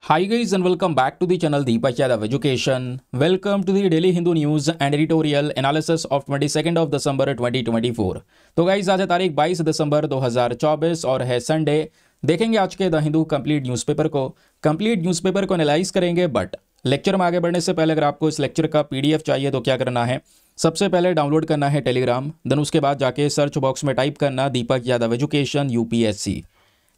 Hi guys and welcome back to the channel Deepak Yadav Education. Welcome to the Daily Hindu News and Editorial Analysis of 22nd of December 2024. तो guys आज है तारीख 22 दिसंबर 2024 और है Sunday. देखेंगे आज के द हिंदू कंप्लीट न्यूज़पेपर को एनालाइज करेंगे। बट लेक्चर में आगे बढ़ने से पहले अगर आपको इस लेक्चर का पीडीएफ चाहिए तो क्या करना है, सबसे पहले डाउनलोड करना है टेलीग्राम, देन उसके बाद जाके सर्च बॉक्स में टाइप करना Deepak Yadav education UPSC.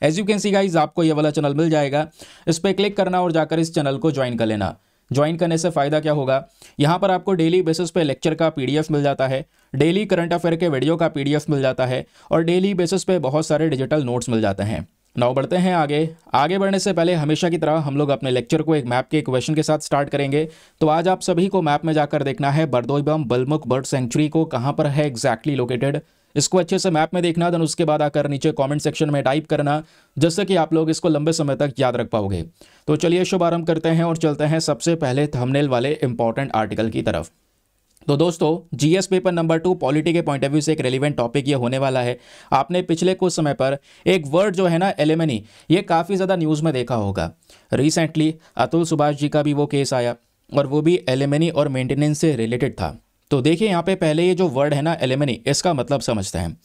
As you can see guys आपको ये वाला चैनल मिल जाएगा, इस पर क्लिक करना और जाकर इस चैनल को ज्वाइन कर लेना। ज्वाइन करने से फ़ायदा क्या होगा, यहाँ पर आपको डेली बेसिस पे लेक्चर का पीडीएफ मिल जाता है, डेली करंट अफेयर के वीडियो का पीडीएफ मिल जाता है और डेली बेसिस पे बहुत सारे डिजिटल नोट्स मिल जाते हैं। नाउ बढ़ते हैं आगे बढ़ने से पहले हमेशा की तरह हम लोग अपने लेक्चर को एक मैप के क्वेश्चन के साथ स्टार्ट करेंगे। तो आज आप सभी को मैप में जाकर देखना है बरदोईबम बलमुख बर्ड सेंचुरी को कहाँ पर है एग्जैक्टली लोकेटेड। इसको अच्छे से मैप में देखना, देन उसके बाद आकर नीचे कमेंट सेक्शन में टाइप करना, जिससे कि आप लोग इसको लंबे समय तक याद रख पाओगे। तो चलिए शुभारंभ करते हैं और चलते हैं सबसे पहले थंबनेल वाले इंपॉर्टेंट आर्टिकल की तरफ। तो दोस्तों जीएस पेपर नंबर 2 पॉलिटी के पॉइंट ऑफ व्यू से एक रेलिवेंट टॉपिक ये होने वाला है। आपने पिछले कुछ समय पर एक वर्ड जो है ना एलिमनी, ये काफ़ी ज़्यादा न्यूज़ में देखा होगा। रिसेंटली अतुल सुभाष जी का भी वो केस आया और वो भी एलिमनी और मेंटेनेंस से रिलेटेड था। तो देखिए यहाँ पे पहले ये जो वर्ड है ना एलिमनी, इसका मतलब समझते हैं।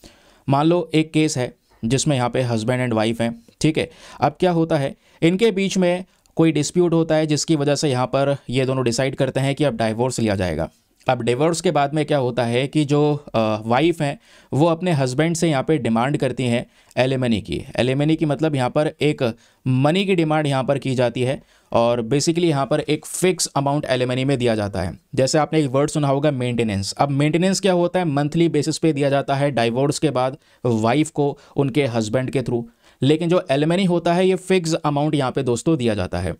मान लो एक केस है जिसमें यहाँ पे हस्बैंड एंड वाइफ हैं, ठीक है। अब क्या होता है, इनके बीच में कोई डिस्प्यूट होता है जिसकी वजह से यहाँ पर ये दोनों डिसाइड करते हैं कि अब डाइवोर्स लिया जाएगा। अब डिवोर्स के बाद में क्या होता है कि जो वाइफ हैं वो अपने हस्बैंड से यहाँ पे डिमांड करती हैं एलिमनी की। एलिमनी की मतलब यहाँ पर एक मनी की डिमांड यहाँ पर की जाती है और बेसिकली यहाँ पर एक फिक्स अमाउंट एलिमनी में दिया जाता है। जैसे आपने एक वर्ड सुना होगा मेंटेनेंस। अब मेंटेनेंस क्या होता है, मंथली बेसिस पे दिया जाता है डाइवोर्स के बाद वाइफ को उनके हस्बैंड के थ्रू। लेकिन जो एलिमनी होता है ये फिक्स अमाउंट यहाँ पे दोस्तों दिया जाता है,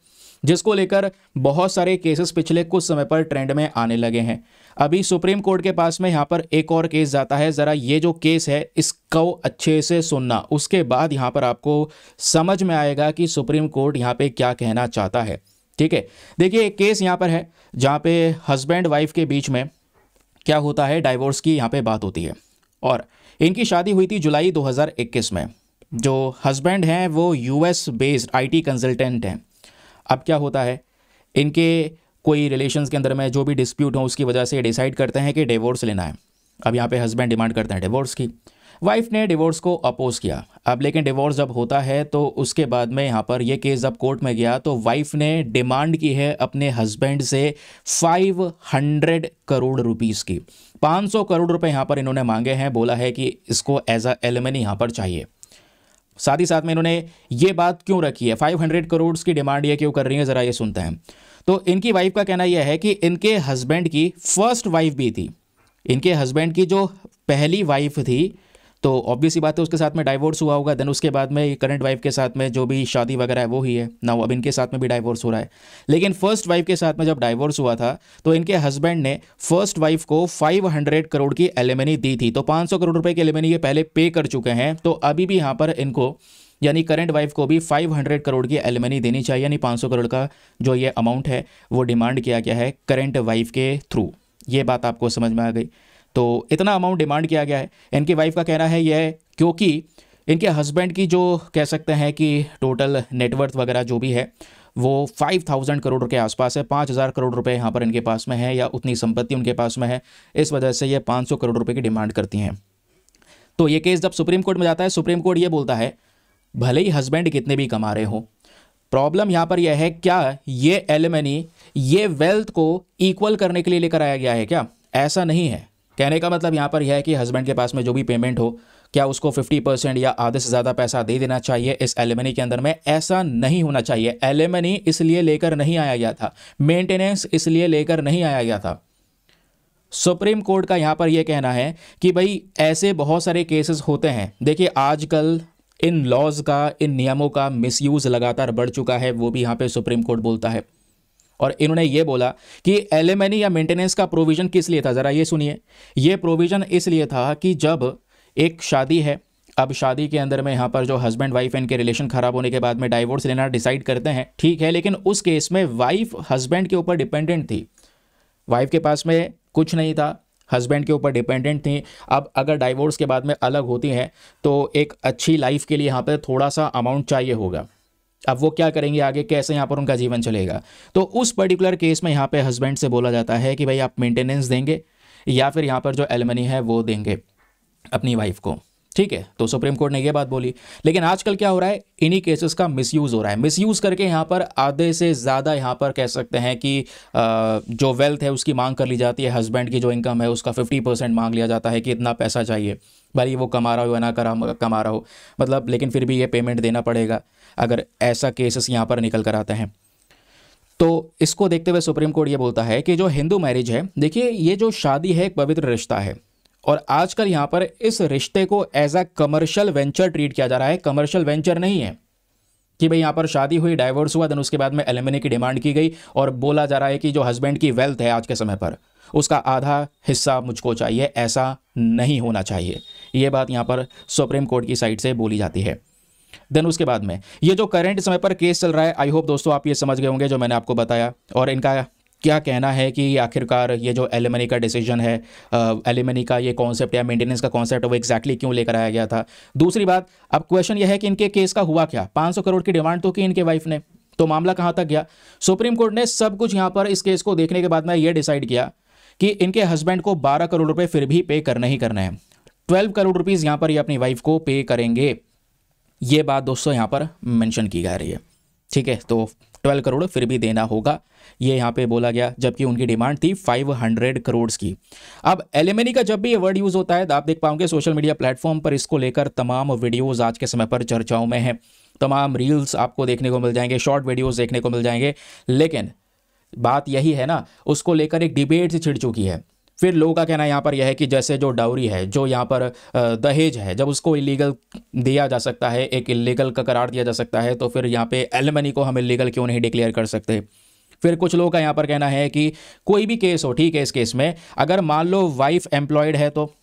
जिसको लेकर बहुत सारे केसेस पिछले कुछ समय पर ट्रेंड में आने लगे हैं। अभी सुप्रीम कोर्ट के पास में यहाँ पर एक और केस जाता है। ज़रा ये जो केस है इसको अच्छे से सुनना, उसके बाद यहाँ पर आपको समझ में आएगा कि सुप्रीम कोर्ट यहाँ पे क्या कहना चाहता है, ठीक है। देखिए एक केस यहाँ पर है जहाँ पे हस्बैंड वाइफ के बीच में क्या होता है, डाइवोर्स की यहाँ पे बात होती है और इनकी शादी हुई थी जुलाई 2021 में। जो हस्बैंड हैं वो यूएस बेस्ड आईटी कंसल्टेंट हैं। अब क्या होता है, इनके कोई रिलेशंस के अंदर में जो भी डिस्प्यूट हो उसकी वजह से डिसाइड करते हैं कि डिवोर्स लेना है। अब यहाँ पे हस्बैंड डिमांड करते हैं डिवोर्स की, वाइफ ने डिवोर्स को अपोज किया। अब लेकिन डिवोर्स जब होता है तो उसके बाद में यहाँ पर ये केस जब कोर्ट में गया तो वाइफ ने डिमांड की है अपने हस्बैंड से 500 करोड़ रुपीज़ की। 500 करोड़ रुपये यहाँ पर इन्होंने मांगे हैं, बोला है कि इसको एज अ एलिमनी यहाँ पर चाहिए। साथ ही साथ में इन्होंने ये बात क्यों रखी है, 500 करोड़ की डिमांड ये क्यों कर रही है, ज़रा ये सुनते हैं। तो इनकी वाइफ का कहना यह है कि इनके हस्बैंड की फर्स्ट वाइफ भी थी, इनके हस्बैंड की जो पहली वाइफ थी, तो ऑब्वियसली बात है उसके साथ में डाइवोर्स हुआ होगा। देन उसके बाद में करंट वाइफ के साथ में जो भी शादी वगैरह है वो ही है ना, अब इनके साथ में भी डाइवोर्स हो रहा है। लेकिन फर्स्ट वाइफ के साथ में जब डाइवोर्स हुआ था तो इनके हस्बैंड ने फर्स्ट वाइफ को 500 करोड़ की एलिमनी दी थी। तो 500 करोड़ रुपए की एलिमनी ये पहले पे कर चुके हैं, तो अभी भी यहाँ पर इनको यानी करंट वाइफ को भी 500 करोड़ की एलिमनी देनी चाहिए। यानी 500 करोड़ का जो ये अमाउंट है वो डिमांड किया गया है करंट वाइफ के थ्रू। ये बात आपको समझ में आ गई। तो इतना अमाउंट डिमांड किया गया है। इनकी वाइफ का कहना है यह क्योंकि इनके हस्बैंड की जो कह सकते हैं कि टोटल नेटवर्थ वगैरह जो भी है वो 5000 करोड़ के आसपास है। 5000 करोड़ रुपए यहाँ पर इनके पास में है या उतनी संपत्ति उनके पास में है, इस वजह से ये 500 करोड़ रुपए की डिमांड करती हैं। तो ये केस जब सुप्रीम कोर्ट में जाता है, सुप्रीम कोर्ट ये बोलता है भले ही हस्बैंड कितने भी कमा रहे हो, प्रॉब्लम यहाँ पर यह है क्या ये एलिमनी ये वेल्थ को इक्वल करने के लिए लेकर आया गया है क्या? ऐसा नहीं है। कहने का मतलब यहाँ पर यह है कि हस्बैंड के पास में जो भी पेमेंट हो क्या उसको 50% या आधे से ज़्यादा पैसा दे देना चाहिए इस एलिमनी के अंदर में? ऐसा नहीं होना चाहिए। एलिमनी इसलिए लेकर नहीं आया गया था, मेंटेनेंस इसलिए लेकर नहीं आया गया था। सुप्रीम कोर्ट का यहाँ पर यह कहना है कि भाई ऐसे बहुत सारे केसेस होते हैं। देखिए आजकल इन लॉज का, इन नियमों का मिसयूज लगातार बढ़ चुका है, वो भी यहाँ पे सुप्रीम कोर्ट बोलता है। और इन्होंने ये बोला कि एलिमनी या मेंटेनेंस का प्रोविजन किस लिए था, ज़रा ये सुनिए। ये प्रोविजन इसलिए था कि जब एक शादी है, अब शादी के अंदर में यहाँ पर जो हस्बैंड वाइफ इनके रिलेशन खराब होने के बाद में डाइवोर्स लेना डिसाइड करते हैं, ठीक है। लेकिन उस केस में वाइफ हस्बैंड के ऊपर डिपेंडेंट थी, वाइफ के पास में कुछ नहीं था, हस्बैंड के ऊपर डिपेंडेंट थी। अब अगर डाइवोर्स के बाद में अलग होती हैं तो एक अच्छी लाइफ के लिए यहाँ पर थोड़ा सा अमाउंट चाहिए होगा, अब वो क्या करेंगे आगे, कैसे यहाँ पर उनका जीवन चलेगा। तो उस पर्टिकुलर केस में यहाँ पे हस्बैंड से बोला जाता है कि भाई आप मेंटेनेंस देंगे या फिर यहाँ पर जो एलिमनी है वो देंगे अपनी वाइफ को, ठीक है। तो सुप्रीम कोर्ट ने ये बात बोली। लेकिन आजकल क्या हो रहा है, इन्हीं केसेस का मिसयूज़ हो रहा है। मिसयूज़ करके यहाँ पर आधे से ज़्यादा यहाँ पर कह सकते हैं कि जो वेल्थ है उसकी मांग कर ली जाती है। हस्बैंड की जो इनकम है उसका 50% मांग लिया जाता है कि इतना पैसा चाहिए, भले वो कमा रहा हो या ना कमा रहा हो, मतलब लेकिन फिर भी ये पेमेंट देना पड़ेगा अगर ऐसा केसेस यहाँ पर निकल कर आते हैं। तो इसको देखते हुए सुप्रीम कोर्ट ये बोलता है कि जो हिंदू मैरिज है, देखिए ये जो शादी है एक पवित्र रिश्ता है और आजकल यहाँ पर इस रिश्ते को as a commercial venture treat किया जा रहा है। कमर्शियल वेंचर नहीं है कि भाई यहाँ पर शादी हुई, डाइवोर्स हुआ, देन उसके बाद में एलिमनी की डिमांड की गई और बोला जा रहा है कि जो हस्बैंड की वेल्थ है आज के समय पर उसका आधा हिस्सा मुझको चाहिए। ऐसा नहीं होना चाहिए। ये बात यहाँ पर सुप्रीम कोर्ट की साइड से बोली जाती है। देन उसके बाद में ये जो करंट समय पर केस चल रहा है, आई होप दोस्तों आप ये समझ गए होंगे जो मैंने आपको बताया और इनका क्या कहना है कि आखिरकार ये जो एलिमनी का डिसीजन है, एलिमनी का ये कॉन्सेप्ट या मेंटेनेंस का कॉन्सेप्ट वो एग्जैक्टली क्यों लेकर आया गया था। दूसरी बात, अब क्वेश्चन ये है कि इनके केस का हुआ क्या। 500 करोड़ की डिमांड तो की इनके वाइफ ने, तो मामला कहाँ तक गया। सुप्रीम कोर्ट ने सब कुछ यहाँ पर इस केस को देखने के बाद में ये डिसाइड किया कि इनके हस्बैंड को 12 करोड़ रुपए फिर भी पे करने ही करने हैं। 12 करोड़ रुपीज़ यहाँ पर ये अपनी वाइफ को पे करेंगे। ये बात दोस्तों यहाँ पर मेंशन की जा रही है, ठीक है। तो 12 करोड़ फिर भी देना होगा, ये यहाँ पे बोला गया, जबकि उनकी डिमांड थी 500 करोड़ की। अब एलिमनी का जब भी ये वर्ड यूज़ होता है तो आप देख पाओगे सोशल मीडिया प्लेटफॉर्म पर इसको लेकर तमाम वीडियोस आज के समय पर चर्चाओं में हैं, तमाम रील्स आपको देखने को मिल जाएंगे, शॉर्ट वीडियोस देखने को मिल जाएंगे। लेकिन बात यही है ना, उसको लेकर एक डिबेट से छिड़ चुकी है। फिर लोगों का कहना यहाँ पर यह है कि जैसे जो डाउरी है, जो यहाँ पर दहेज है, जब उसको इलीगल दिया जा सकता है, एक इलीगल का करार दिया जा सकता है, तो फिर यहाँ पे एलिमनी को हम इलीगल क्यों नहीं डिक्लेयर कर सकते। फिर कुछ लोगों का यहाँ पर कहना है कि कोई भी केस हो, ठीक है, इस केस में अगर मान लो वाइफ एम्प्लॉयड है, तो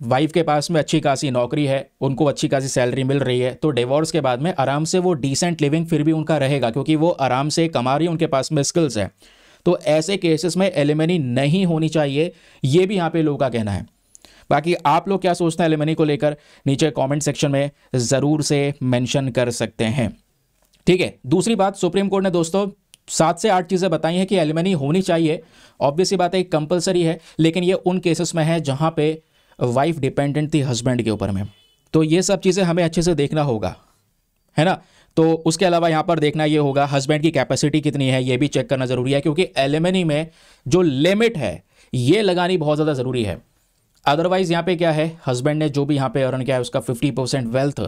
वाइफ के पास में अच्छी खासी नौकरी है, उनको अच्छी खासी सैलरी मिल रही है, तो डिवोर्स के बाद में आराम से वो डिसेंट लिविंग फिर भी उनका रहेगा, क्योंकि वो आराम से कमा रही है, उनके पास में स्किल्स है। तो ऐसे केसेस में एलिमनी नहीं होनी चाहिए, ये भी यहाँ पे लोगों का कहना है। बाकी आप लोग क्या सोचते हैं एलिमनी को लेकर, नीचे कमेंट सेक्शन में ज़रूर से मेंशन कर सकते हैं, ठीक है। दूसरी बात, सुप्रीम कोर्ट ने दोस्तों 7 से 8 चीज़ें बताई हैं कि एलिमनी होनी चाहिए। ऑब्वियसली बात है, कंपलसरी है, लेकिन ये उन केसेस में है जहाँ पे वाइफ डिपेंडेंट थी हस्बैंड के ऊपर में। तो ये सब चीज़ें हमें अच्छे से देखना होगा, है ना। तो उसके अलावा यहाँ पर देखना ये होगा हस्बैंड की कैपेसिटी कितनी है, ये भी चेक करना ज़रूरी है, क्योंकि एलिमनी में जो लिमिट है ये लगानी बहुत ज़्यादा ज़रूरी है। अदरवाइज़ यहाँ पे क्या है, हस्बैंड ने जो भी यहाँ पे अर्न किया है उसका 50% वेल्थ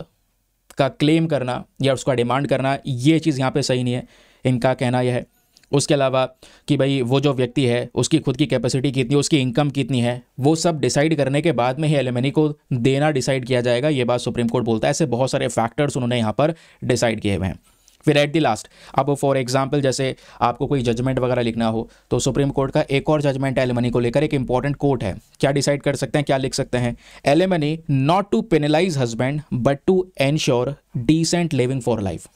का क्लेम करना या उसका डिमांड करना, ये चीज़ यहाँ पे सही नहीं है, इनका कहना यह है। उसके अलावा कि भाई वो जो व्यक्ति है उसकी खुद की कैपेसिटी कितनी है, उसकी इनकम कितनी है, वो सब डिसाइड करने के बाद में ही एलिमनी को देना डिसाइड किया जाएगा, ये बात सुप्रीम कोर्ट बोलता है। ऐसे बहुत सारे फैक्टर्स उन्होंने यहाँ पर डिसाइड किए हुए हैं। फिर एट द लास्ट, अब फॉर एग्जांपल जैसे आपको कोई जजमेंट वगैरह लिखना हो, तो सुप्रीम कोर्ट का एक और जजमेंट एलिमनी को लेकर एक इंपॉर्टेंट कोट है। क्या डिसाइड कर सकते हैं, क्या लिख सकते हैं, alimony not to penalize husband but to ensure decent living for life.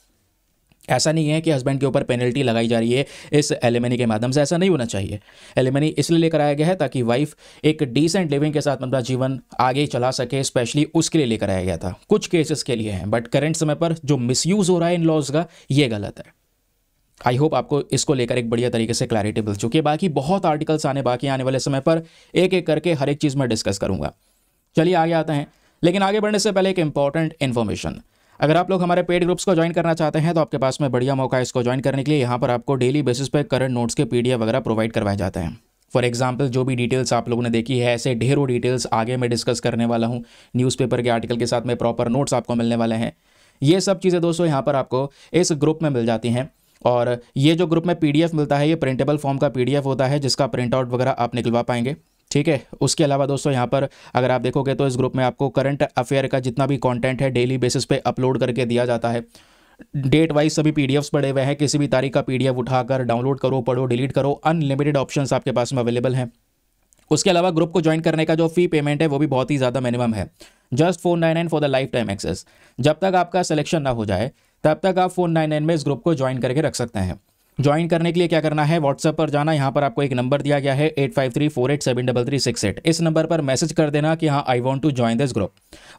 ऐसा नहीं है कि हस्बैंड के ऊपर पेनल्टी लगाई जा रही है इस एलिमनी के माध्यम से, ऐसा नहीं होना चाहिए। एलिमनी इसलिए लेकर आया गया है ताकि वाइफ एक डिसेंट लिविंग के साथ अपना जीवन आगे चला सके, स्पेशली उसके लिए लेकर आया गया था। कुछ केसेस के लिए हैं, बट करंट समय पर जो मिसयूज़ हो रहा है इन लॉज का, ये गलत है। आई होप आपको इसको लेकर एक बढ़िया तरीके से क्लैरिटी मिल चुकी है। बाकी बहुत आर्टिकल्स बाकी आने वाले समय पर एक एक करके हर एक चीज़ मैं डिस्कस करूँगा। चलिए आगे आते हैं, लेकिन आगे बढ़ने से पहले एक इंपॉर्टेंट इन्फॉर्मेशन। अगर आप लोग हमारे पेड ग्रुप्स को ज्वाइन करना चाहते हैं तो आपके पास में बढ़िया मौका है इसको ज्वाइन करने के लिए। यहाँ पर आपको डेली बेसिस पे करंट नोट्स के PDF वगैरह प्रोवाइड करवाए जाते हैं। फॉर एग्जांपल जो भी डिटेल्स आप लोगों ने देखी है, ऐसे ढेरों डिटेल्स आगे मैं डिस्कस करने वाला हूँ। न्यूज़पेपर के आर्टिकल के साथ में प्रॉपर नोट्स आपको मिलने वाले हैं। ये सब चीज़ें दोस्तों यहाँ पर आपको इस ग्रुप में मिल जाती हैं। और ये जो ग्रुप में PDF मिलता है, ये प्रिंटेबल फॉर्म का PDF होता है, जिसका प्रिंट आउट वगैरह आप निकलवा पाएंगे, ठीक है। उसके अलावा दोस्तों यहाँ पर अगर आप देखोगे तो इस ग्रुप में आपको करंट अफेयर का जितना भी कंटेंट है डेली बेसिस पे अपलोड करके दिया जाता है। डेट वाइज सभी PDFs पड़े हुए हैं, किसी भी तारीख का PDF उठाकर डाउनलोड करो, पढ़ो, डिलीट करो, अनलिमिटेड ऑप्शंस आपके पास में अवेलेबल हैं। उसके अलावा ग्रुप को ज्वाइन करने का जो फी पेमेंट है वो भी बहुत ही ज़्यादा मिनिमम है, just 499 for the lifetime access. जब तक आपका सिलेक्शन ना हो जाए तब तक आप 499 में इस ग्रुप को ज्वाइन करके रख सकते हैं। ज्वाइन करने के लिए क्या करना है, व्हाट्सएप पर जाना, यहाँ पर आपको एक नंबर दिया गया है 8534873368। इस नंबर पर मैसेज कर देना कि हाँ I want to join this group.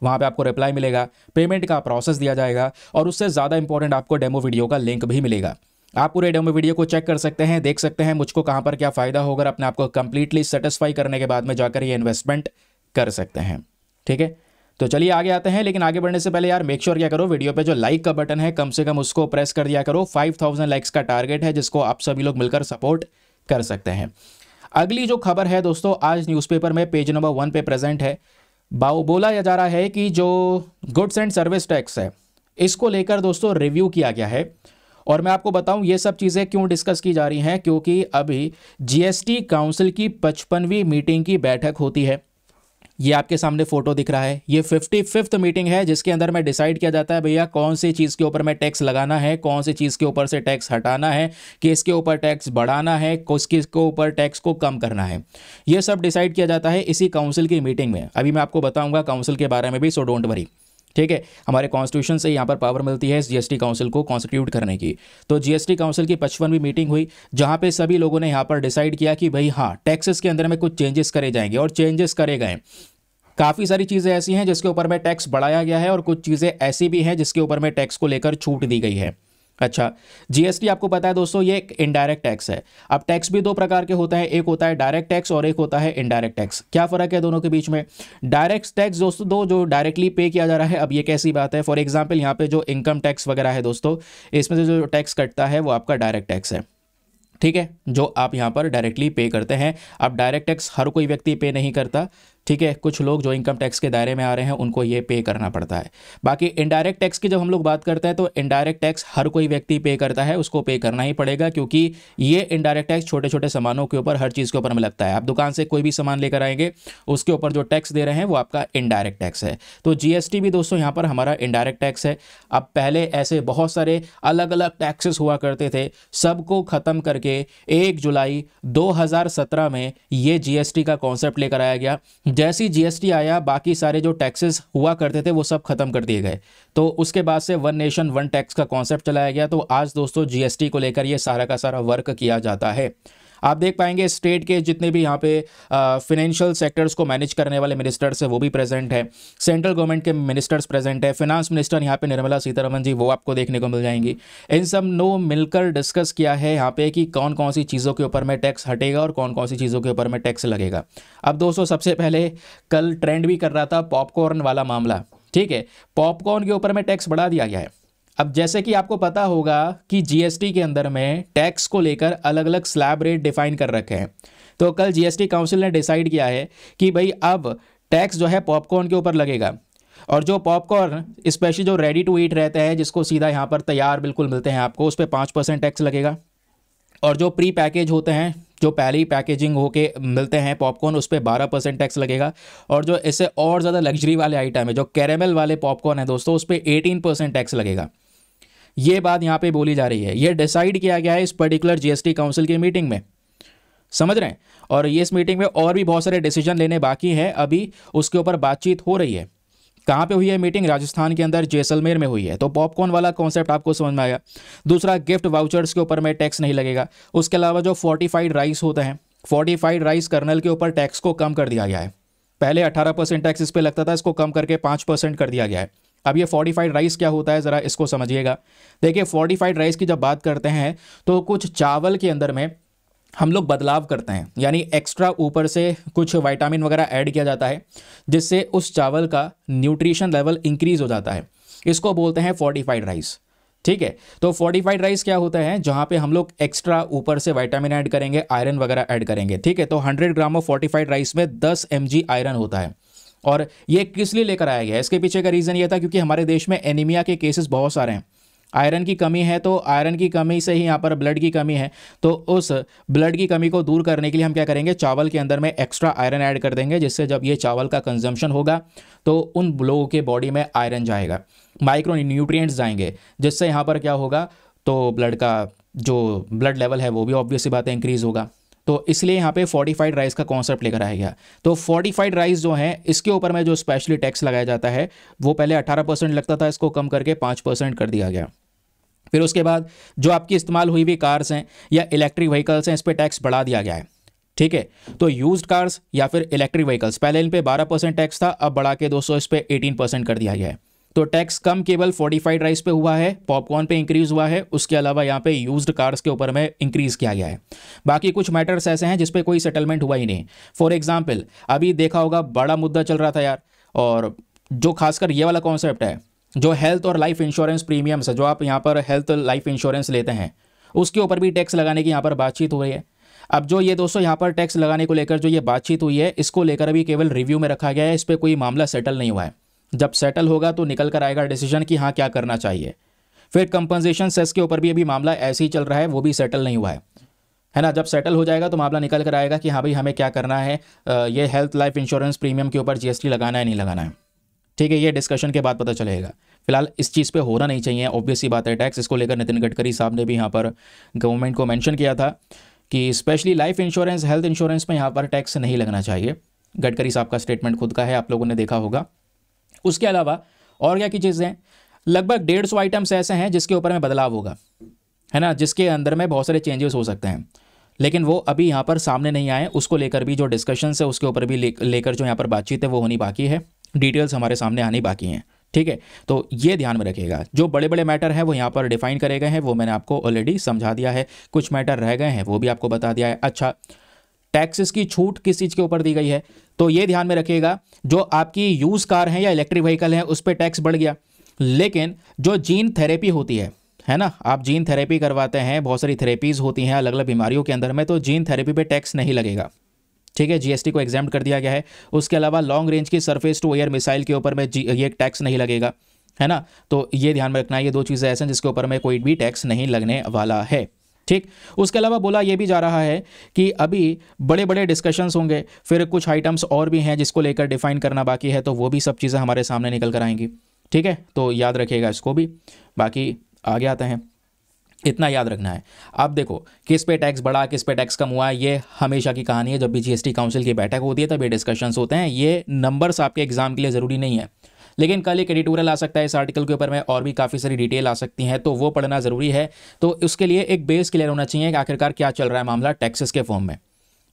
वहाँ पे आपको रिप्लाई मिलेगा, पेमेंट का प्रोसेस दिया जाएगा और उससे ज़्यादा इंपॉर्टेंट आपको डेमो वीडियो का लिंक भी मिलेगा। आप पूरे डेमो वीडियो को चेक कर सकते हैं, देख सकते हैं मुझको कहाँ पर क्या फ़ायदा होगा, अपने आप को कंप्लीटली सेटिस्फाई करने के बाद में जाकर ये इन्वेस्टमेंट कर सकते हैं। ठीक है, तो चलिए आगे आते हैं। लेकिन आगे बढ़ने से पहले यार मेक श्योर क्या करो, वीडियो पे जो लाइक का बटन है कम से कम उसको प्रेस कर दिया करो। 5000 लाइक्स का टारगेट है जिसको आप सभी लोग मिलकर सपोर्ट कर सकते हैं। अगली जो खबर है दोस्तों, आज न्यूज़पेपर में पेज नंबर 1 पे प्रेजेंट है। बोला जा रहा है कि जो गुड्स एंड सर्विस टैक्स है इसको लेकर दोस्तों रिव्यू किया गया है। और मैं आपको बताऊं ये सब चीज़ें क्यों डिस्कस की जा रही हैं, क्योंकि अभी जीएसटी काउंसिल की 55वीं मीटिंग की बैठक होती है। ये आपके सामने फोटो दिख रहा है, ये 55th मीटिंग है जिसके अंदर में डिसाइड किया जाता है भैया कौन सी चीज़ के ऊपर में टैक्स लगाना है, कौन सी चीज़ के ऊपर से टैक्स हटाना है, किसके ऊपर टैक्स बढ़ाना है, किसके ऊपर टैक्स को कम करना है। ये सब डिसाइड किया जाता है इसी काउंसिल की मीटिंग में। अभी मैं आपको बताऊंगा काउंसिल के बारे में भी, सो डोंट वरी। ठीक है, हमारे कॉन्स्टिट्यूशन से यहाँ पर पावर मिलती है इस जीएसटी काउंसिल को कॉन्स्टिट्यूट करने की। तो जीएसटी काउंसिल की 55वीं मीटिंग हुई जहाँ पे सभी लोगों ने यहाँ पर डिसाइड किया कि भाई हाँ टैक्सेस के अंदर में कुछ चेंजेस करे जाएंगे और चेंजेस करे गए। काफ़ी सारी चीज़ें ऐसी हैं जिसके ऊपर में टैक्स बढ़ाया गया है और कुछ चीज़ें ऐसी भी हैं जिसके ऊपर में टैक्स को लेकर छूट दी गई है। अच्छा, जीएसटी आपको पता है दोस्तों ये एक इनडायरेक्ट टैक्स है। अब टैक्स भी दो प्रकार के होते हैं, एक होता है डायरेक्ट टैक्स और एक होता है इनडायरेक्ट टैक्स। क्या फ़र्क है दोनों के बीच में? डायरेक्ट टैक्स दोस्तों दो जो डायरेक्टली पे किया जा रहा है। अब ये कैसी बात है, फॉर एग्जाम्पल यहाँ पे जो इनकम टैक्स वगैरह है दोस्तों, इसमें से जो टैक्स कटता है वो आपका डायरेक्ट टैक्स है। ठीक है, जो आप यहाँ पर डायरेक्टली पे करते हैं। अब डायरेक्ट टैक्स हर कोई व्यक्ति पे नहीं करता, ठीक है, कुछ लोग जो इनकम टैक्स के दायरे में आ रहे हैं उनको ये पे करना पड़ता है। बाकी इनडायरेक्ट टैक्स की जब हम लोग बात करते हैं तो इनडायरेक्ट टैक्स हर कोई व्यक्ति पे करता है, उसको पे करना ही पड़ेगा, क्योंकि ये इनडायरेक्ट टैक्स छोटे छोटे सामानों के ऊपर, हर चीज़ के ऊपर में लगता है। आप दुकान से कोई भी सामान लेकर आएंगे उसके ऊपर जो टैक्स दे रहे हैं वो आपका इनडायरेक्ट टैक्स है। तो जीएसटी भी दोस्तों यहाँ पर हमारा इनडायरेक्ट टैक्स है। अब पहले ऐसे बहुत सारे अलग अलग टैक्सेस हुआ करते थे, सबको ख़त्म करके 1 जुलाई 2017 में ये जीएसटी का कॉन्सेप्ट लेकर आया गया। जैसी जीएसटी आया बाकी सारे जो टैक्सेस हुआ करते थे वो सब खत्म कर दिए गए। तो उसके बाद से वन नेशन वन टैक्स का कॉन्सेप्ट चलाया गया। तो आज दोस्तों जीएसटी को लेकर ये सारा का सारा वर्क किया जाता है। आप देख पाएंगे स्टेट के जितने भी यहाँ पे फाइनेंशियल सेक्टर्स को मैनेज करने वाले मिनिस्टर्स है वो भी प्रेजेंट है, सेंट्रल गवर्नमेंट के मिनिस्टर्स प्रेजेंट है, फिनांस मिनिस्टर यहाँ पे निर्मला सीतारमन जी वो आपको देखने को मिल जाएंगी। इन सब ने मिलकर डिस्कस किया है यहाँ पे कि कौन कौन सी चीज़ों के ऊपर में टैक्स हटेगा और कौन कौन सी चीज़ों के ऊपर में टैक्स लगेगा। अब दोस्तों सबसे पहले कल ट्रेंड भी कर रहा था पॉपकॉर्न वाला मामला। ठीक है, पॉपकॉर्न के ऊपर में टैक्स बढ़ा दिया गया है। अब जैसे कि आपको पता होगा कि जीएसटी के अंदर में टैक्स को लेकर अलग अलग स्लैब रेट डिफाइन कर रखे हैं। तो कल जीएसटी काउंसिल ने डिसाइड किया है कि भाई अब टैक्स जो है पॉपकॉर्न के ऊपर लगेगा। और जो पॉपकॉर्न स्पेशली जो रेडी टू ईट रहते हैं जिसको सीधा यहाँ पर तैयार बिल्कुल मिलते हैं आपको, उस पर 5% टैक्स लगेगा। और जो प्री पैकेज होते हैं, जो पहली पैकेजिंग होके मिलते हैं पॉपकॉर्न, उस पर 12% टैक्स लगेगा। और जो इससे और ज़्यादा लग्जरी वाले आइटम है, जो कैरेमल वाले पॉपकॉर्न है दोस्तों, उस पर 18% टैक्स लगेगा। ये बात यहाँ पे बोली जा रही है, ये डिसाइड किया गया है इस पर्टिकुलर जीएसटी काउंसिल की मीटिंग में, समझ रहे हैं। और ये इस मीटिंग में और भी बहुत सारे डिसीजन लेने बाकी हैं, अभी उसके ऊपर बातचीत हो रही है। कहाँ पे हुई है मीटिंग? राजस्थान के अंदर जैसलमेर में हुई है। तो पॉपकॉर्न वाला कॉन्सेप्ट आपको समझ में आया। दूसरा, गिफ्ट वाउचर्स के ऊपर में टैक्स नहीं लगेगा। उसके अलावा जो फोर्टिफाइड राइस होते हैं, फोर्टिफाइड राइस कर्नल के ऊपर टैक्स को कम कर दिया गया है। पहले 18% टैक्स इस पर लगता था, इसको कम करके 5% कर दिया गया है। अब ये फोर्टिफाइड राइस क्या होता है ज़रा इसको समझिएगा। देखिए फोर्टिफाइड राइस की जब बात करते हैं तो कुछ चावल के अंदर में हम लोग बदलाव करते हैं, यानी एक्स्ट्रा ऊपर से कुछ विटामिन वगैरह ऐड किया जाता है जिससे उस चावल का न्यूट्रिशन लेवल इंक्रीज हो जाता है। इसको बोलते हैं फोर्टिफाइड राइस। ठीक है, तो फोर्टिफाइड राइस क्या होता है? जहाँ पे हम लोग एक्स्ट्रा ऊपर से विटामिन ऐड करेंगे, आयरन वगैरह ऐड करेंगे। ठीक है, तो 100 ग्राम ऑफ फोर्टिफाइड राइस में 10 mg आयरन होता है। और ये किस लिए लेकर आया गया? इसके पीछे का रीज़न ये था क्योंकि हमारे देश में एनीमिया के केसेस बहुत सारे हैं। आयरन की कमी है, तो आयरन की कमी से ही यहाँ पर ब्लड की कमी है। तो उस ब्लड की कमी को दूर करने के लिए हम क्या करेंगे, चावल के अंदर में एक्स्ट्रा आयरन ऐड कर देंगे, जिससे जब ये चावल का कंजम्पशन होगा तो उन लोगों के बॉडी में आयरन जाएगा, माइक्रो न्यूट्रिएंट्स जाएंगे, जिससे यहाँ पर क्या होगा, तो ब्लड का जो ब्लड लेवल है वो भी ऑब्वियस सी बात है इंक्रीज़ होगा। तो इसलिए यहाँ पे फोर्टिफाइड राइस का कॉन्सेप्ट लेकर आया गया। तो फोर्टिफाइड राइस जो है इसके ऊपर में जो स्पेशली टैक्स लगाया जाता है वो पहले 18% लगता था, इसको कम करके 5% कर दिया गया। फिर उसके बाद जो आपकी इस्तेमाल हुई हुई कार्स हैं या इलेक्ट्रिक व्हीकल्स हैं, इस पर टैक्स बढ़ा दिया गया है। ठीक है, तो यूज्ड कार्स या फिर इलेक्ट्रिक व्हीकल्स, पहले इन पे 12% टैक्स था, अब बढ़ा के दोस्तों इस पे 18% कर दिया गया है। तो टैक्स कम केवल फोर्टिफाइड राइस पे हुआ है, पॉपकॉर्न पे इंक्रीज हुआ है, उसके अलावा यहाँ पे यूज्ड कार्स के ऊपर में इंक्रीज किया गया है। बाकी कुछ मैटर्स ऐसे हैं जिसपे कोई सेटलमेंट हुआ ही नहीं। फॉर एग्जाम्पल, अभी देखा होगा बड़ा मुद्दा चल रहा था यार, और जो खासकर ये वाला कॉन्सेप्ट है, जो हेल्थ और लाइफ इंश्योरेंस प्रीमियम्स है, जो आप यहाँ पर हेल्थ लाइफ इंश्योरेंस लेते हैं, उसके ऊपर भी टैक्स लगाने की यहाँ पर बातचीत हो रही है। अब जो ये दोस्तों यहाँ पर टैक्स लगाने को लेकर जो ये बातचीत हुई है, इसको लेकर अभी केवल रिव्यू में रखा गया है, इस पर कोई मामला सेटल नहीं हुआ है। जब सेटल होगा तो निकल कर आएगा डिसीजन कि हाँ क्या करना चाहिए। फिर कंपनसेशन सेस के ऊपर भी अभी मामला ऐसे ही चल रहा है, वो भी सेटल नहीं हुआ है ना। जब सेटल हो जाएगा तो मामला निकल कर आएगा कि हाँ भाई हमें क्या करना है, ये हेल्थ लाइफ इंश्योरेंस प्रीमियम के ऊपर जीएसटी लगाना है नहीं लगाना है। ठीक है, ये डिस्कशन के बाद पता चलेगा। फिलहाल इस चीज़ पे होना नहीं चाहिए, ऑब्वियस सी बात है टैक्स। इसको लेकर नितिन गडकरी साहब ने भी यहाँ पर गवर्नमेंट को मेंशन किया था कि specially life insurance, health insurance में यहाँ पर टैक्स नहीं लगना चाहिए। गडकरी साहब का स्टेटमेंट खुद का है, आप लोगों ने देखा होगा। उसके अलावा और क्या की चीज़ें, लगभग 150 आइटम्स ऐसे हैं जिसके ऊपर में बदलाव होगा, है ना, जिसके अंदर में बहुत सारे चेंजेस हो सकते हैं, लेकिन वो अभी यहाँ पर सामने नहीं आए। उसको लेकर भी जो डिस्कशन है उसके ऊपर भी लेकर जो यहाँ पर बातचीत है वो होनी बाकी है, डिटेल्स हमारे सामने आनी बाकी हैं। ठीक है, तो ये ध्यान में रखिएगा। जो बड़े बड़े मैटर हैं वो यहाँ पर डिफाइन करे गए हैं, वो मैंने आपको ऑलरेडी समझा दिया है। कुछ मैटर रह गए हैं वो भी आपको बता दिया है। अच्छा, टैक्सेस की छूट किस चीज़ के ऊपर दी गई है, तो ये ध्यान में रखिएगा, जो आपकी यूज कार है या इलेक्ट्रिक व्हीकल है उस पर टैक्स बढ़ गया, लेकिन जो जीन थेरेपी होती है ना, आप जीन थेरेपी करवाते हैं, बहुत सारी थेरेपीज़ होती हैं अलग अलग बीमारियों के अंदर में, तो जीन थेरेपी पे टैक्स नहीं लगेगा। ठीक है, जीएसटी को एग्जाम्प्ट कर दिया गया है। उसके अलावा लॉन्ग रेंज की सरफेस टू एयर मिसाइल के ऊपर में ये टैक्स नहीं लगेगा, है ना। तो ये ध्यान में रखना है, ये दो चीज़ें ऐसे हैं जिसके ऊपर में कोई भी टैक्स नहीं लगने वाला है। ठीक, उसके अलावा बोला ये भी जा रहा है कि अभी बड़े बड़े डिस्कशंस होंगे, फिर कुछ आइटम्स और भी हैं जिसको लेकर डिफाइन करना बाकी है, तो वो भी सब चीज़ें हमारे सामने निकल कर आएंगी। ठीक है, तो याद रखिएगा इसको भी। बाकी आगे आते हैं, इतना याद रखना है। अब देखो, किस पे टैक्स बढ़ा, किस पे टैक्स कम हुआ, ये हमेशा की कहानी है। जब भी जीएसटी काउंसिल की बैठक होती है तब ये डिस्कशंस होते हैं। ये नंबर्स आपके एग्जाम के लिए ज़रूरी नहीं है, लेकिन कल एक एडिटोरियल आ सकता है इस आर्टिकल के ऊपर में, और भी काफ़ी सारी डिटेल आ सकती हैं, तो वो पढ़ना ज़रूरी है। तो उसके लिए एक बेस क्लियर होना चाहिए कि आखिरकार क्या चल रहा है मामला टैक्सेस के फॉर्म में।